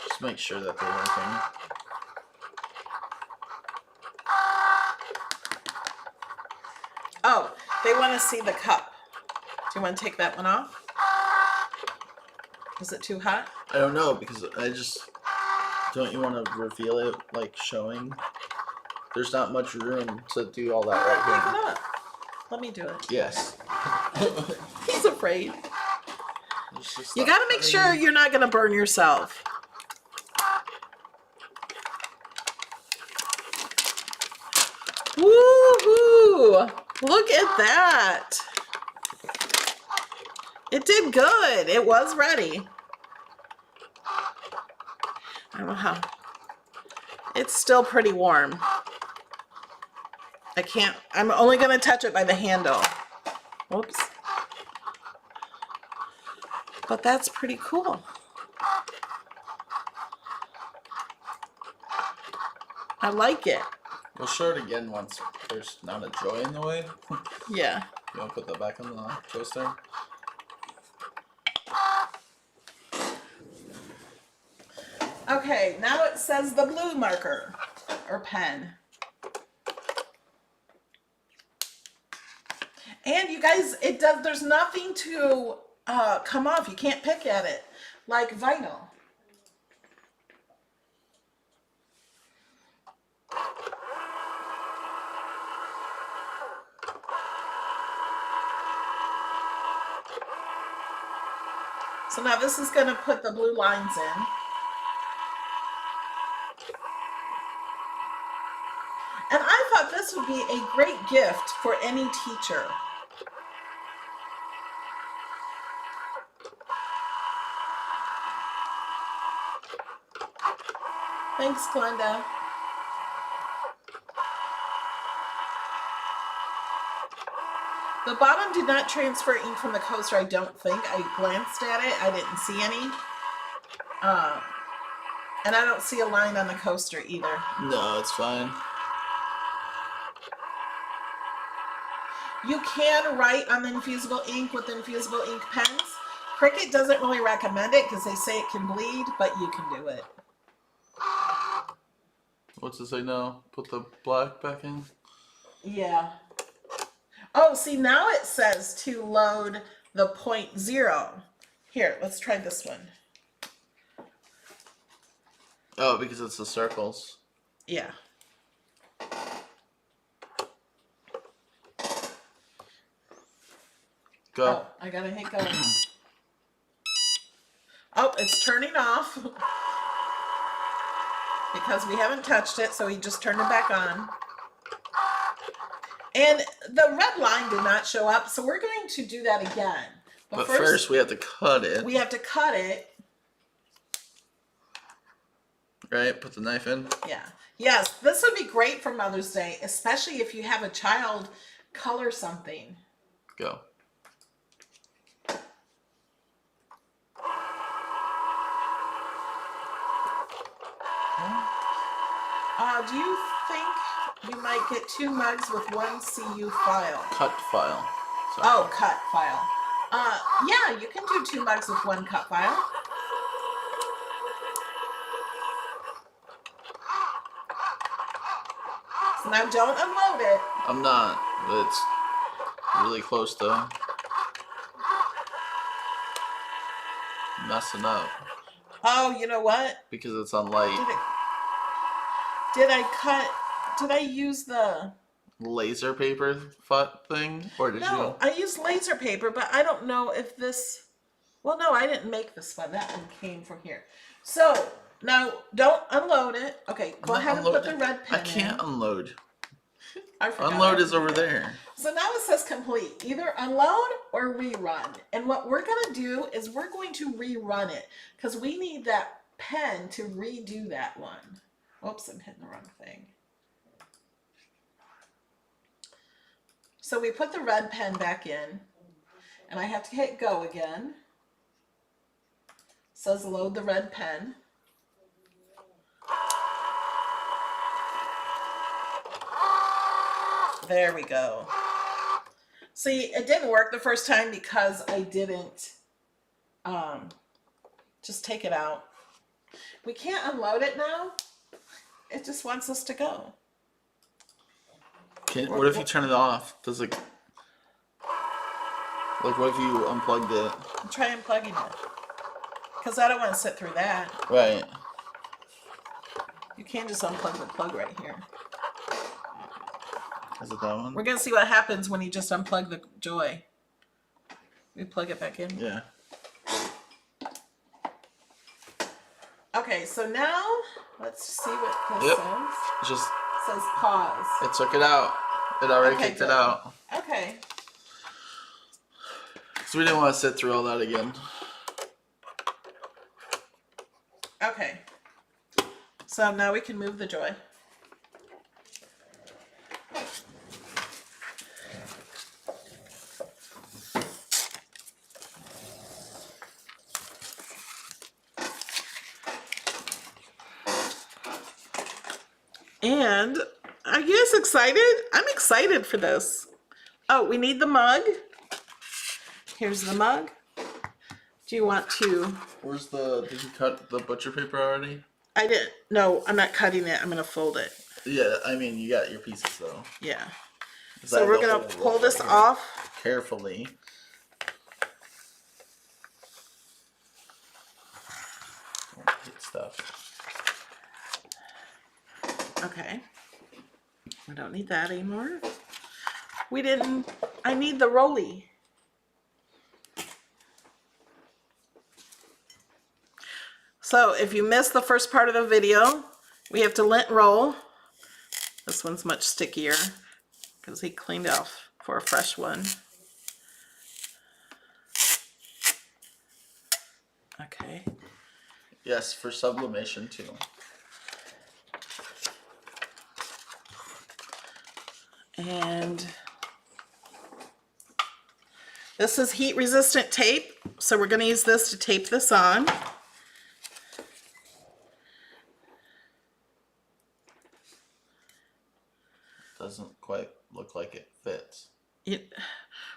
Just make sure that they're working. Oh, they want to see the cup. Do you want to take that one off? Is it too hot? I don't know, because I just... Don't you want to reveal it, like, showing? There's not much room to do all that right Pick here. it up. Let me do it. Yes. He's afraid. Let's just You stop got to make cutting. sure you're not going to burn yourself. Woohoo! Look at that. It did good. It was ready. I don't know how. It's still pretty warm. I'm only going to touch it by the handle. Oops. But that's pretty cool. I like it. We'll show it again once there's not a joy in the way. Yeah. You want to put that back on the toaster? Okay, now it says the blue marker or pen. And you guys, there's nothing to come off. You can't pick at it like vinyl. So now this is going to put the blue lines in. And I thought this would be a great gift for any teacher. Thanks, Glenda. The bottom did not transfer ink from the coaster, I don't think. I glanced at it. I didn't see any. And I don't see a line on the coaster either. No, it's fine. You can write on the infusible ink with infusible ink pens. Cricut doesn't really recommend it because they say it can bleed, but you can do it. What's it say now? Put the black back in? Yeah. Oh, see, now it says to load the 0.0. Here, let's try this one. Oh, because it's the circles. Yeah. Go. Oh, I gotta hit go. Oh, it's turning off. Because we haven't touched it, so we just turned it back on. And the red line did not show up, so we're going to do that again. But first we have to cut it. We have to cut it. Right? Put the knife in. Yeah. Yes, this would be great for Mother's Day, especially if you have a child color something. Go. Do you think you might get 2 mugs with 1 CU file? Cut file. Sorry. Oh, cut file. Yeah, you can do 2 mugs with 1 cut file. So now don't unload it. I'm not. But it's really close though. Messing up. Oh, you know what? Because it's on light. Did I use the Laser paper thing? Or did No, I used laser paper, but I don't know if this, well, no, I didn't make this one. That one came from here. So now don't unload it. Okay, go ahead and put the red pen I can't in. unload. I forgot. Unload is over there. So now it says complete. Either unload or rerun. And what we're going to do is we're going to rerun it because we need that pen to redo that one. Oops, I'm hitting the wrong thing. So we put the red pen back in, and I have to hit go again. It says load the red pen. There we go. See, it didn't work the first time because I didn't just take it out. We can't unload it now. It just wants us to go. What if you turn it off? Does it... Like, what if you unplugged it? Try unplugging it. Because I don't want to sit through that. Right. You can't just unplug the plug right here. Is it that one? We're going to see what happens when you just unplug the Joy. We plug it back in. Yeah. Okay, so now let's see what this says. Just... It says pause. It took it out. It already kicked good. it out. Okay. So we didn't want to sit through all that again. Okay. So now we can move the Joy. And are you guys excited? I'm excited for this. Oh, we need the mug. Here's the mug. Do you want to? Did you cut the butcher paper already? I didn't. No, I'm not cutting it. I'm going to fold it. Yeah, I mean, you got your pieces though. Yeah. So So we're going to pull this off. Carefully. Don't hit stuff. Okay. I don't need that anymore. I need the rolly. So if you missed the first part of the video, we have to lint roll. This one's much stickier because he cleaned off for a fresh one. Okay. Yes, for sublimation too. And this is heat resistant tape, so we're going to use this to tape this on. Doesn't quite look like it fits.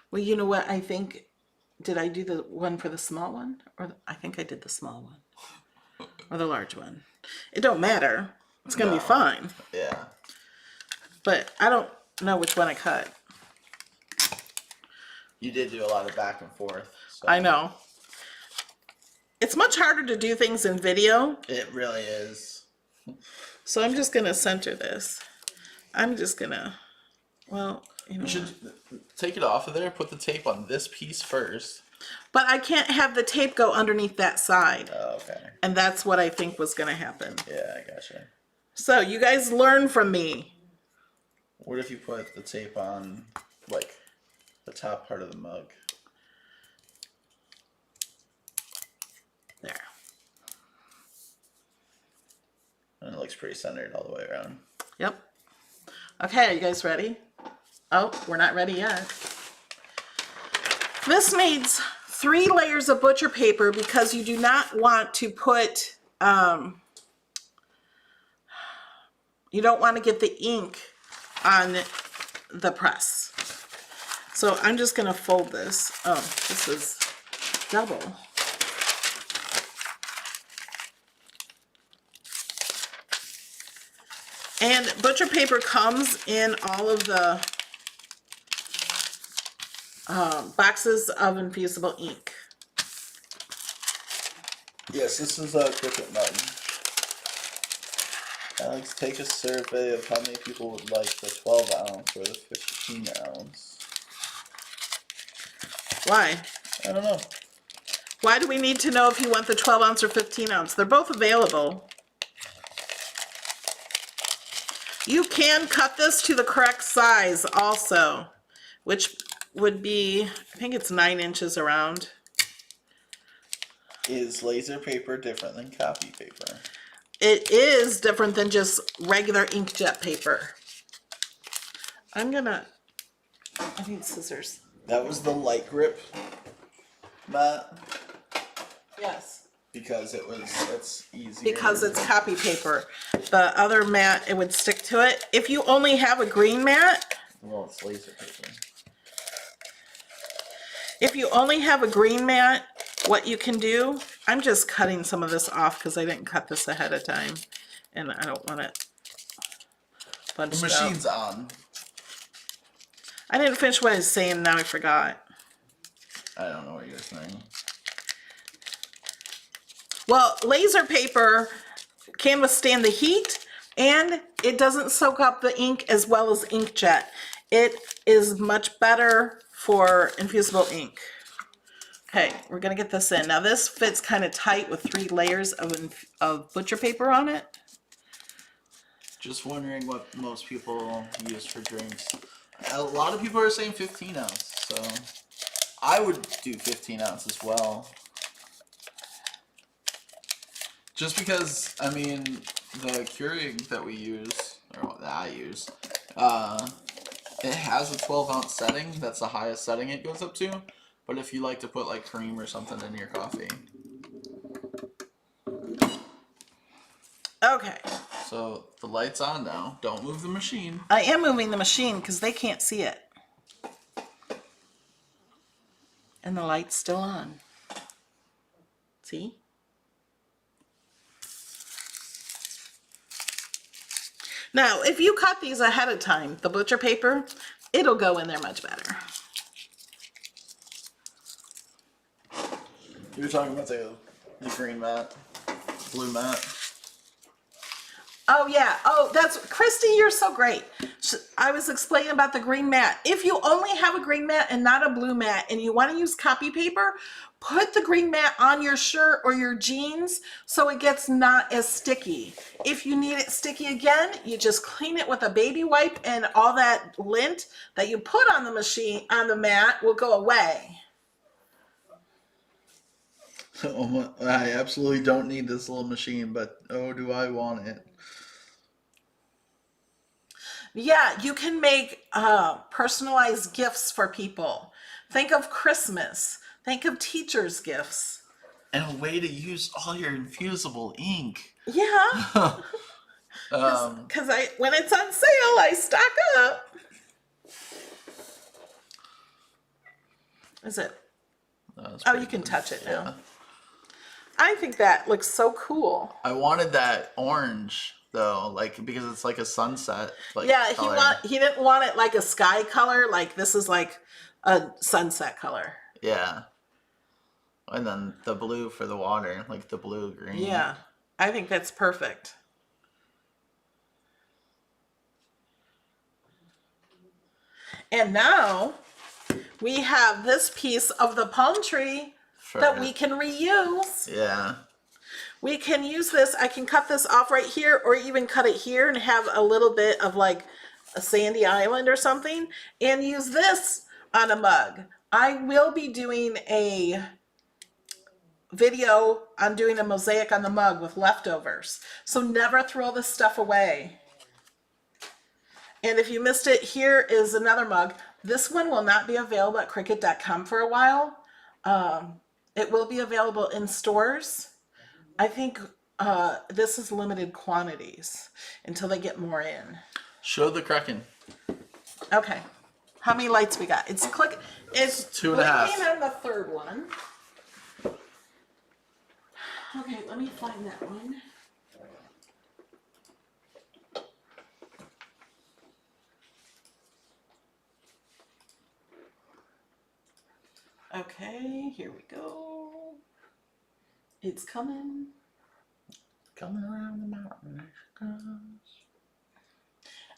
Well, you know what? I think, did I do the one for the small one? I think I did the small one. Or the large one. It don't matter. It's going to be fine. Yeah. But I don't know which one I cut. You did do a lot of back and forth. So. I know. It's much harder to do things in video. It really is. So I'm just going to center this. I'm just going to, well, you know. You should take it off of there, put the tape on this piece first. But I can't have the tape go underneath that side. Oh, okay. And that's what I think was going to happen. Yeah, I gotcha. So you guys learn from me. What if you put the tape on, like, the top part of the mug? There. And it looks pretty centered all the way around. Yep. Okay, are you guys ready? Oh, we're not ready yet. This needs 3 layers of butcher paper because you do not want to put, you don't want to get the ink on the press. So I'm just going to fold this. Oh, this is double. And butcher paper comes in all of the boxes of infusible ink. Yes, this is a Cricut Mug. Alex, take a survey of how many people would like the 12 ounce or the 15 ounce. Why? I don't know. Why do we need to know if you want the 12 ounce or 15 ounce? They're both available. You can cut this to the correct size also, which would be, I think it's 9 inches around. Is laser paper different than copy paper? It is different than just regular inkjet paper. I need scissors. That was the light grip mat Yes. because it's easier. Because it's copy paper. The other mat, it would stick to it. If you only have a green mat, Well, it's laser paper. if you only have a green mat, what you can do, I'm just cutting some of this off because I didn't cut this ahead of time. And I don't want it bunched The up. machine's on. I didn't finish what I was saying, now I forgot. I don't know what you're saying. Well, laser paper can withstand the heat and it doesn't soak up the ink as well as inkjet. It is much better for infusible ink. Okay, we're gonna get this in. Now this fits kind of tight with 3 layers of butcher paper on it. Just wondering what most people use for drinks. A lot of people are saying 15 ounce, so I would do 15 ounce as well. Just because, I mean, the Keurig that we use, or that I use, it has a 12 ounce setting. That's the highest setting it goes up to. But if you like to put like cream or something in your coffee. Okay, So the light's on now. Don't move the machine. I am moving the machine because they can't see it. And the light's still on. See? Now, if you cut these ahead of time, the butcher paper, it'll go in there much better. You were talking about the green mat, blue mat. Oh yeah. Oh, that's Christy. You're so great. I was explaining about the green mat. If you only have a green mat and not a blue mat, and you want to use copy paper, put the green mat on your shirt or your jeans so it gets not as sticky. If you need it sticky again, you just clean it with a baby wipe, and all that lint that you put on the machine on the mat will go away. I absolutely don't need this little machine, but oh, do I want it. Yeah, you can make personalized gifts for people. Think of Christmas. Think of teachers' gifts. And a way to use all your infusible ink. Yeah. Because when it's on sale, I stock up. Is it? Oh, you can touch it now. Yeah. I think that looks so cool. I wanted that orange though, like because it's like a sunset. Like, Yeah, color. he didn't want it like a sky color. Like this is like a sunset color. Yeah. And then the blue for the water, like the blue green. Yeah, I think that's perfect. And now we have this piece of the palm tree that we can reuse. Yeah. We can use this. I can cut this off right here, or even cut it here and have a little bit of like a sandy island or something, and use this on a mug. I will be doing a video on doing a mosaic on the mug with leftovers. So never throw this stuff away. And if you missed it, here is another mug. This one will not be available at Cricut.com for a while. It will be available in stores. I think this is limited quantities until they get more in. Show the Kraken. Okay. How many lights we got? It's 2.5. blinking on the third one. Okay, let me find that one. Okay, here we go. It's coming. Coming around the mountain.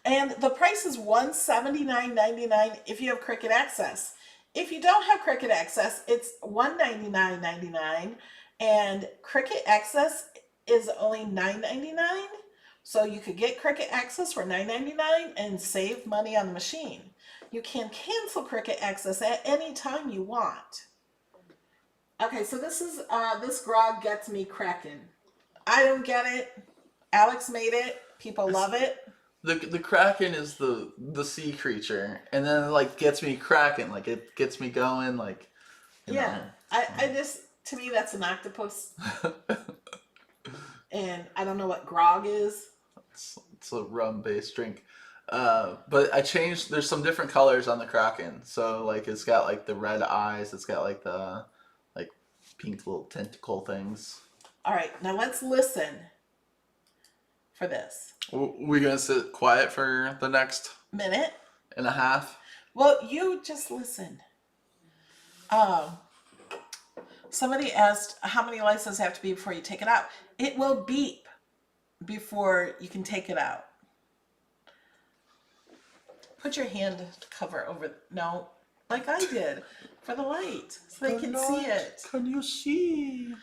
And the price is $179.99 if you have Cricut Access. If you don't have Cricut Access, it's $199.99. And Cricut Access is only $9.99. So you could get Cricut Access for $9.99 and save money on the machine. You can cancel Cricut Access at any time you want. Okay, so this is this grog gets me cracking. I don't get it. Alex made it. People love it. The Kraken is the sea creature, and then it like gets me cracking, like it gets me going, like yeah. I just, to me that's an octopus. And I don't know what grog is. It's a rum based drink. But I changed, there's some different colors on the Kraken. So like it's got like the red eyes, it's got like the like pink little tentacle things. All right, now let's listen for this. We're gonna sit quiet for the next minute and a half. Well, you just listen. Somebody asked how many lights does it have to be before you take it out. It will beep before you can take it out. Put your hand cover over, no, like I did, for the light, so they can see it. Can you see?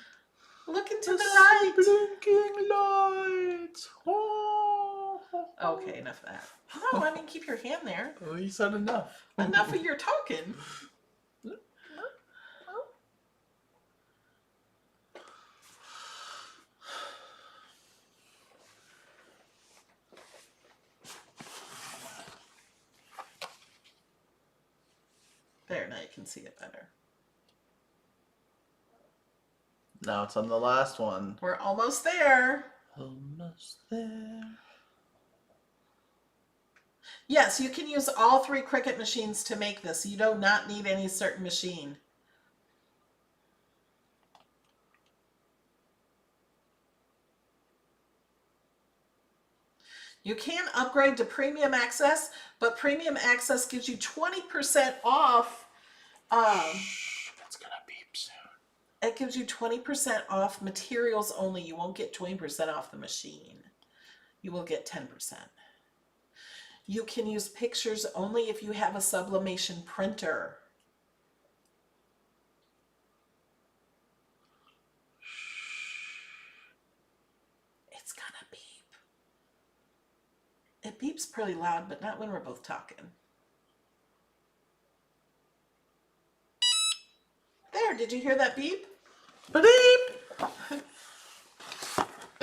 Look into the light. Blinking light. Oh. Okay, enough of that. No, I mean, keep your hand there. Well, you said enough. Enough of your talking. There, now you can see it better. Now it's on the last one. We're almost there. Almost there. Yes, you can use all 3 Cricut machines to make this. You do not need any certain machine. You can upgrade to premium access, but premium access gives you 20% off. It's gonna beep soon. It gives you 20% off materials only. You won't get 20% off the machine. You will get 10%. You can use pictures only if you have a sublimation printer. It's gonna beep. It beeps pretty loud, but not when we're both talking. There, did you hear that beep? Beep.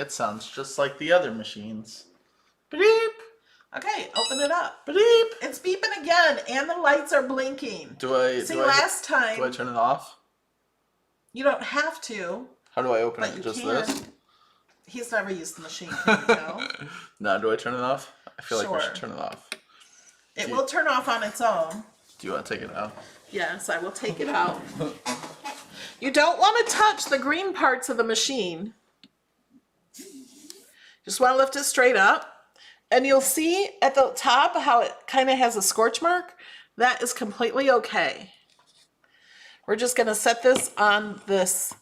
It sounds just like the other machines. Beep. Okay, open it up. Beep. It's beeping again, and the lights are blinking. See, last do I time, turn it off? you don't have to, How do I open but it? you Just can. this? He's never used the machine. Here you go. No, do I turn it off? I feel like we Sure. should turn it off. It will turn off on its own. Do you want to take it out? Yes, I will take it out. You don't want to touch the green parts of the machine. Just want to lift it straight up. And you'll see at the top how it kind of has a scorch mark. That is completely okay. We're just going to set this on this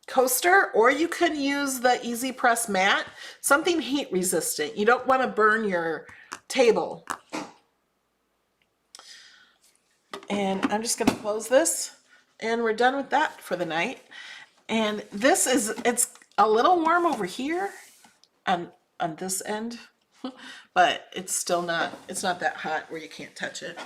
coaster, or you can use the Easy Press mat, something heat resistant. You don't want to burn your table. And I'm just going to close this, and we're done with that for the night. And this is, it's a little warm over here on this end, but it's still not, it's not that hot where you can't touch it.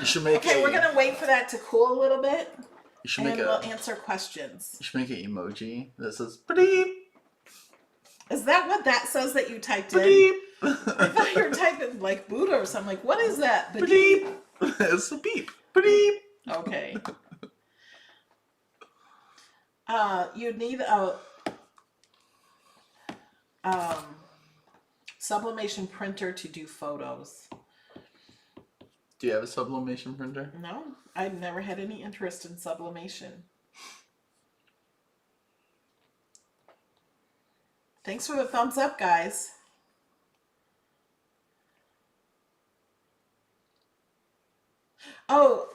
You should make Okay, we're going to wait for that to cool a little bit, You should and make we'll a. answer questions. You should make an emoji that says beep. Is that what that says that you typed in? Beep. I thought you were typing like Buddha or something. Like, what is that? Beep. It's a beep. Beep. Okay. You need a sublimation printer to do photos. Do you have a sublimation printer? No, I've never had any interest in sublimation. Thanks for the thumbs up, guys. Oh,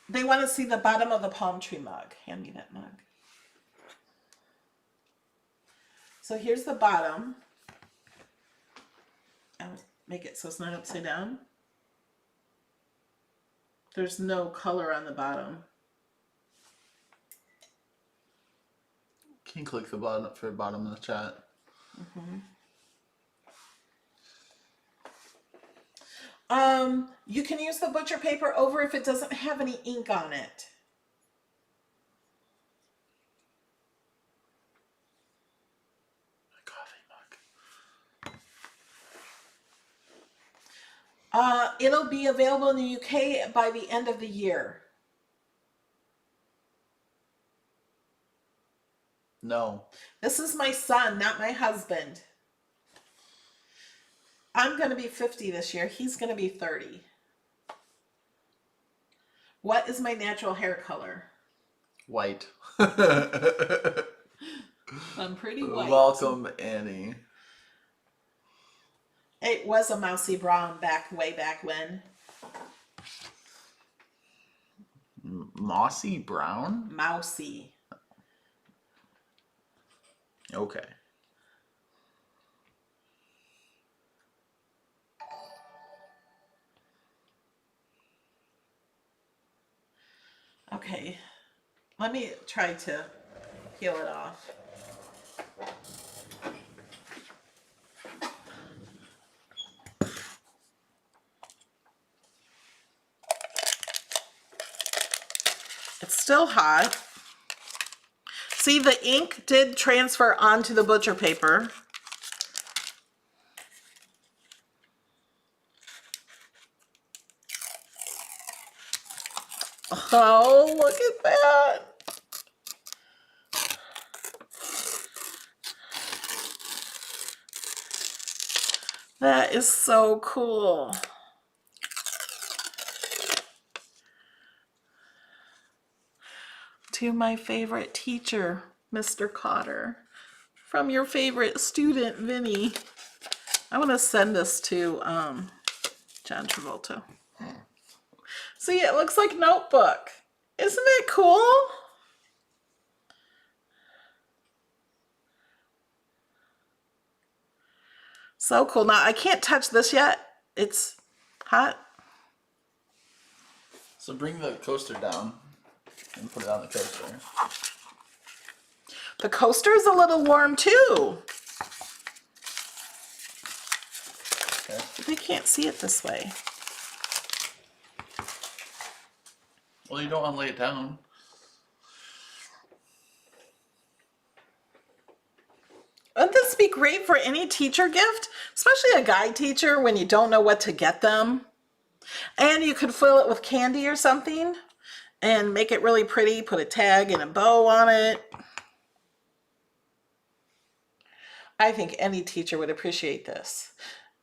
they want to see the bottom of the palm tree mug. Hand me that mug. So here's the bottom. I'll make it so it's not upside down. There's no color on the bottom. Can you click the button for the bottom of the chat? You can use the butcher paper over if it doesn't have any ink on it. It'll be available in the UK by the end of the year. No. This is my son, not my husband. I'm going to be 50 this year. He's going to be 30. What is my natural hair color? White. I'm pretty white. Welcome, Annie. It was a mousy brown way back when. Mossy brown? Mousy. Okay. Okay, let me try to peel it off. It's still hot. See, the ink did transfer onto the butcher paper. Oh, look at that. That is so cool. To my favorite teacher, Mr. Cotter. From your favorite student, Vinny. I want to send this to John Travolta. See, it looks like notebook. Isn't it cool? So cool. Now, I can't touch this yet. It's hot. So bring the coaster down and put it on the coaster. The coaster is a little warm too. Okay. They can't see it this way. Well, you don't want to lay it down. Wouldn't this be great for any teacher gift? Especially a guide teacher when you don't know what to get them. And you could fill it with candy or something and make it really pretty. Put a tag and a bow on it. I think any teacher would appreciate this.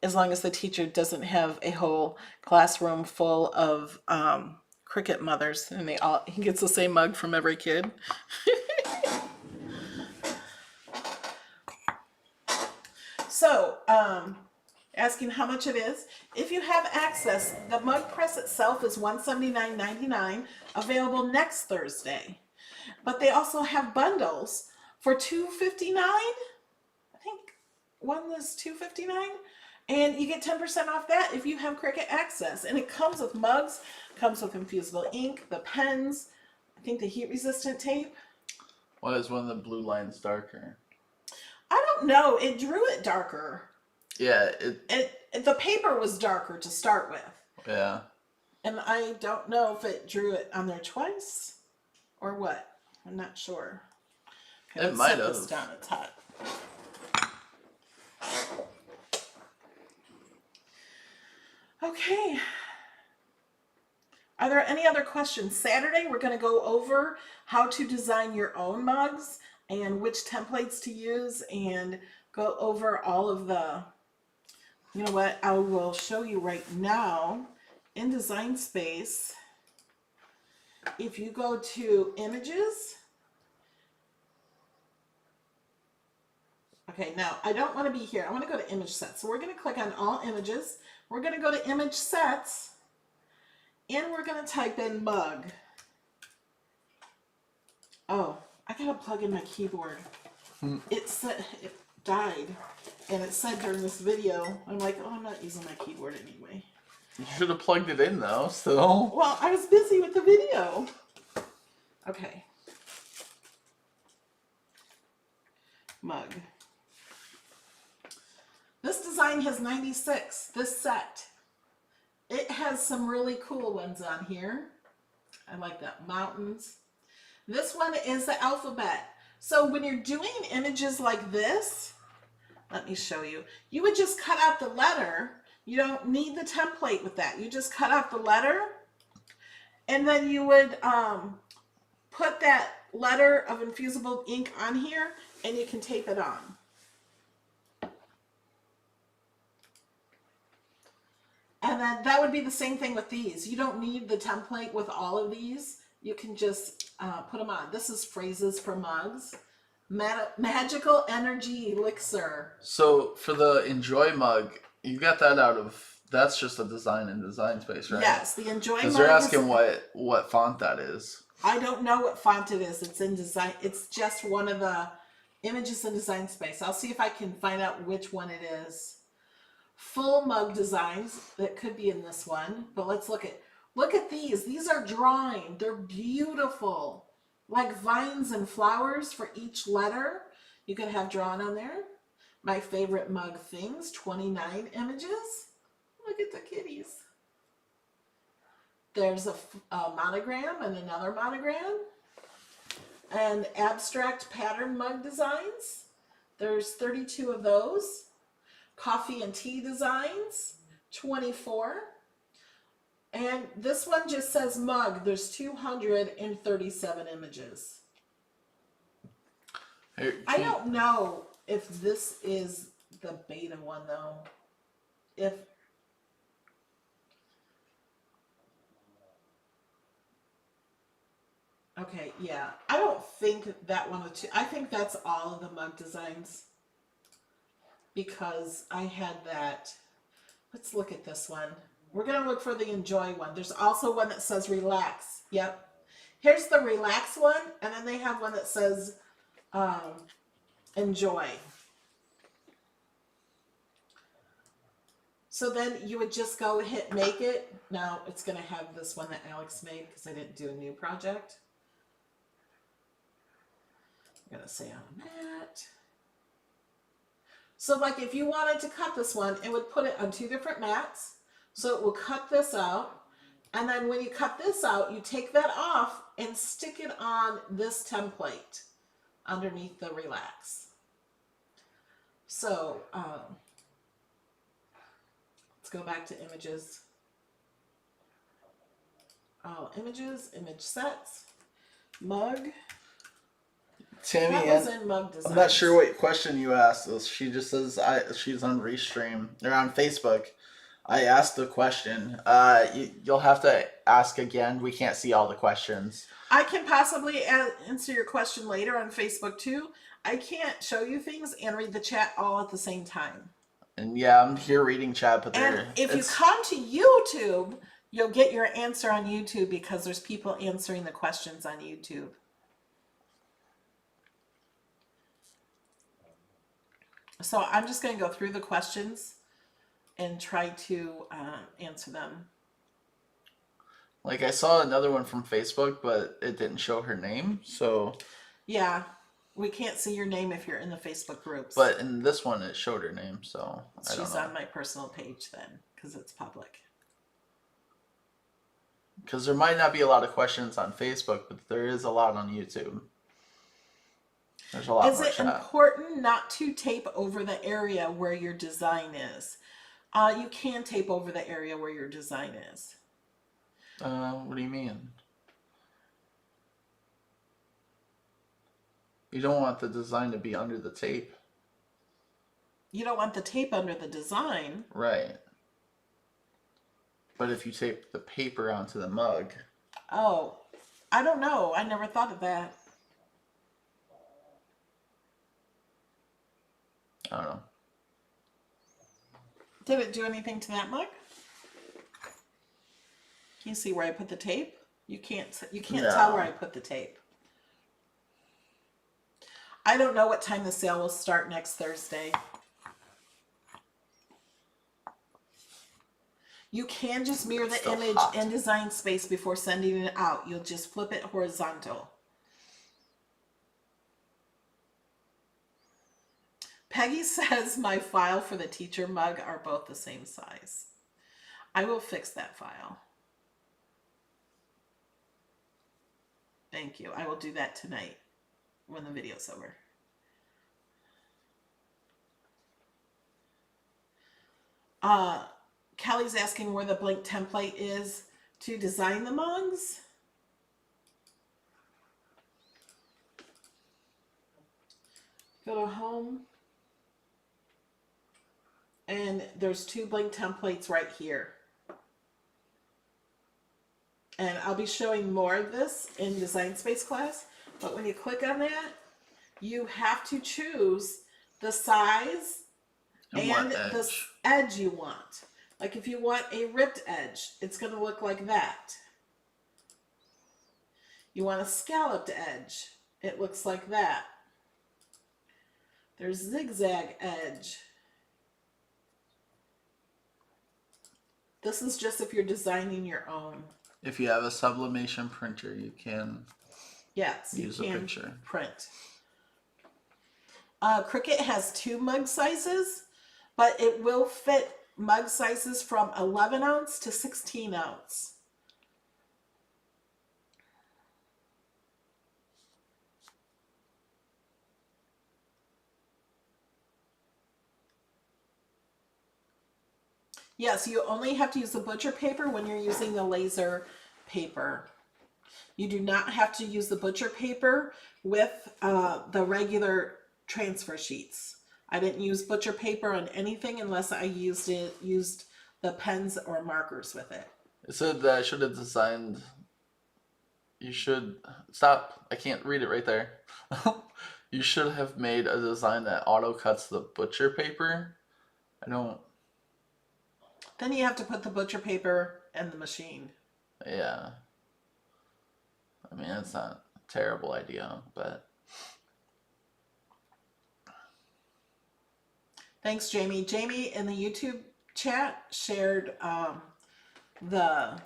As long as the teacher doesn't have a whole classroom full of Cricut mothers and he gets the same mug from every kid. So, asking how much it is. If you have access, the mug press itself is $179.99, available next Thursday. But they also have bundles for $259. I think one is $259, and you get 10% off that if you have Cricut access. And it comes with mugs, comes with infusible ink, the pens, I think the heat resistant tape. Why is one of the blue lines darker? I don't know. It drew it darker. Yeah, The paper was darker to start with. Yeah. And I don't know if it drew it on there twice or what. I'm not sure. Okay, It might have. This down. It's hot. Okay. Are there any other questions? Saturday, we're going to go over how to design your own mugs and which templates to use and go over all of the, you know what, I will show you right now in Design Space. If you go to Images, okay, now I don't want to be here. I want to go to Image Sets. So we're going to click on All Images. We're going to go to Image Sets and we're going to type in mug. Oh, I gotta plug in my keyboard. It said it died, and it said during this video, I'm like, oh, I'm not using my keyboard anyway. You should have plugged it in though, still. Well, I was busy with the video. Okay. Mug. This design has 96, this set. It has some really cool ones on here. I like that, mountains. This one is the alphabet. So when you're doing images like this, let me show you. You would just cut out the letter. You don't need the template with that. You just cut out the letter, and then you would put that letter of infusible ink on here, and you can tape it on. And then that would be the same thing with these. You don't need the template with all of these. You can just put them on. This is phrases for mugs. Magical energy elixir. So for the Enjoy mug, you got that out of, that's just a design in Design Space, right? Yes, the Enjoy mug. Because they're asking what font that is. I don't know what font it is. It's in Design. It's just one of the images in Design Space. I'll see if I can find out which one it is. Full mug designs. That could be in this one. But let's look at these. These are drawing. They're beautiful. Like vines and flowers for each letter. You could have drawn on there. My favorite mug things. 29 images. Look at the kitties. There's a monogram and another monogram. And abstract pattern mug designs. There's 32 of those. Coffee and tea designs. 24. And this one just says mug. There's 237 images. Here, I don't know if this is the beta one though. if okay, yeah. I don't think that one of two. I think that's all of the mug designs because I had that. Let's look at this one. We're going to look for the enjoy one. There's also one that says relax. Yep. Here's the relax one, and then they have one that says enjoy. So then you would just go hit make it. Now it's going to have this one that Alex made because I didn't do a new project. I'm going to say on that. So like if you wanted to cut this one, it would put it on 2 different mats. So it will cut this out. And then when you cut this out, you take that off and stick it on this template underneath the relax. So let's go back to images. Oh, images, image sets, mug. Tammy, That was in mug designs. I'm not sure what question you asked. She just says she's on Restream or on Facebook. I asked the question. You'll have to ask again. We can't see all the questions. I can possibly answer your question later on Facebook too. I can't show you things and read the chat all at the same time. And yeah, I'm here reading chat, but and if you come to YouTube, you'll get your answer on YouTube because there's people answering the questions on YouTube. So I'm just going to go through the questions and try to answer them. Like I saw another one from Facebook, but it didn't show her name. So yeah, we can't see your name if you're in the Facebook groups. But in this one, it showed her name. So I don't she's know. on my personal page then because it's public. Because there might not be a lot of questions on Facebook, but there is a lot on YouTube. There's a lot Is more it chat. important not to tape over the area where your design is? You can tape over the area where your design is. What do you mean? You don't want the design to be under the tape. You don't want the tape under the design. Right. But if you tape the paper onto the mug. Oh, I don't know. I never thought of that. I don't know. Did it do anything to that mug? Can you see where I put the tape? You can't No. tell where I put the tape. I don't know what time the sale will start next Thursday. You can just mirror the Still image hot. in Design Space before sending it out. You'll just flip it horizontal. Peggy says my file for the teacher mug are both the same size. I will fix that file. Thank you. I will do that tonight when the video's over. Kelly's asking where the blank template is to design the mugs. Go to home. And there's 2 blank templates right here. And I'll be showing more of this in Design Space class. But when you click on that, you have to choose the size and the edge you want. Like if you want a ripped edge, it's going to look like that. You want a scalloped edge, it looks like that. There's zigzag edge. This is just if you're designing your own. If you have a sublimation printer, you can use a picture. Print. Cricut has 2 mug sizes, but it will fit mug sizes from 11 ounce to 16 ounce. Yes, you only have to use the butcher paper when you're using the laser paper. You do not have to use the butcher paper with the regular transfer sheets. I didn't use butcher paper on anything unless I used the pens or markers with it. It said that I should have designed. You should stop. I can't read it right there. You should have made a design that auto cuts the butcher paper. I don't. Then you have to put the butcher paper in the machine. Yeah. I mean, it's not a terrible idea, but. Thanks, Jamie. Jamie in the YouTube chat shared the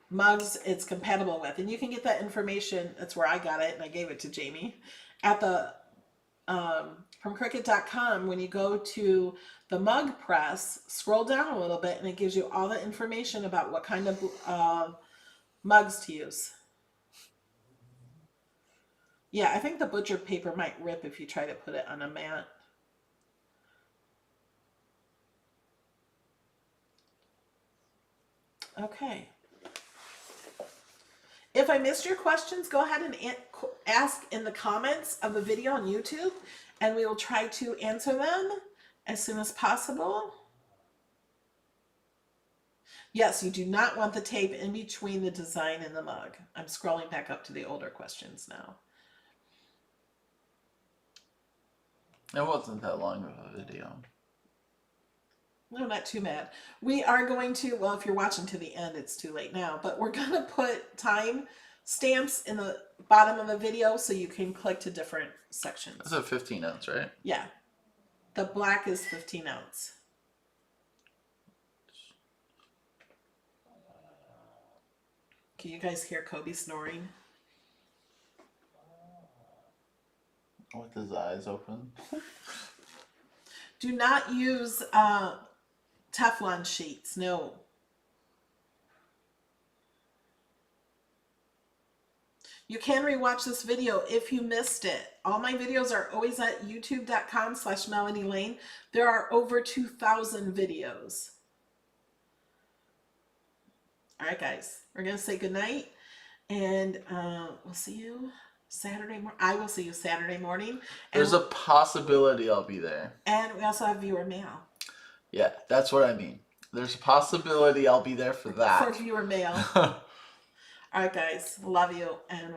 mugs it's compatible with, and you can get that information. That's where I got it, and I gave it to Jamie at the from Cricut.com. When you go to the mug press, scroll down a little bit, and it gives you all the information about what kind of mugs to use. Yeah, I think the butcher paper might rip if you try to put it on a mat. Okay. If I missed your questions, go ahead and ask in the comments of the video on YouTube, and we will try to answer them as soon as possible. Yes, you do not want the tape in between the design and the mug. I'm scrolling back up to the older questions now. It wasn't that long of a video. No, not too bad. We are going to, well, if you're watching to the end, it's too late now, but we're going to put time stamps in the bottom of the video so you can click to different sections. That's a 15 ounce, right? Yeah. The black is 15 ounce. Can you guys hear Kobe snoring? With his eyes open. Do not use Teflon sheets, no. You can rewatch this video if you missed it. All my videos are always at youtube.com/MelanieLane. There are over 2,000 videos. All right, guys, we're going to say goodnight, and we'll see you Saturday morning. I will see you Saturday morning. There's a possibility I'll be there. And we also have viewer mail. Yeah, that's what I mean. There's a possibility I'll be there for that. For viewer mail. All right, guys. Love you, and we'll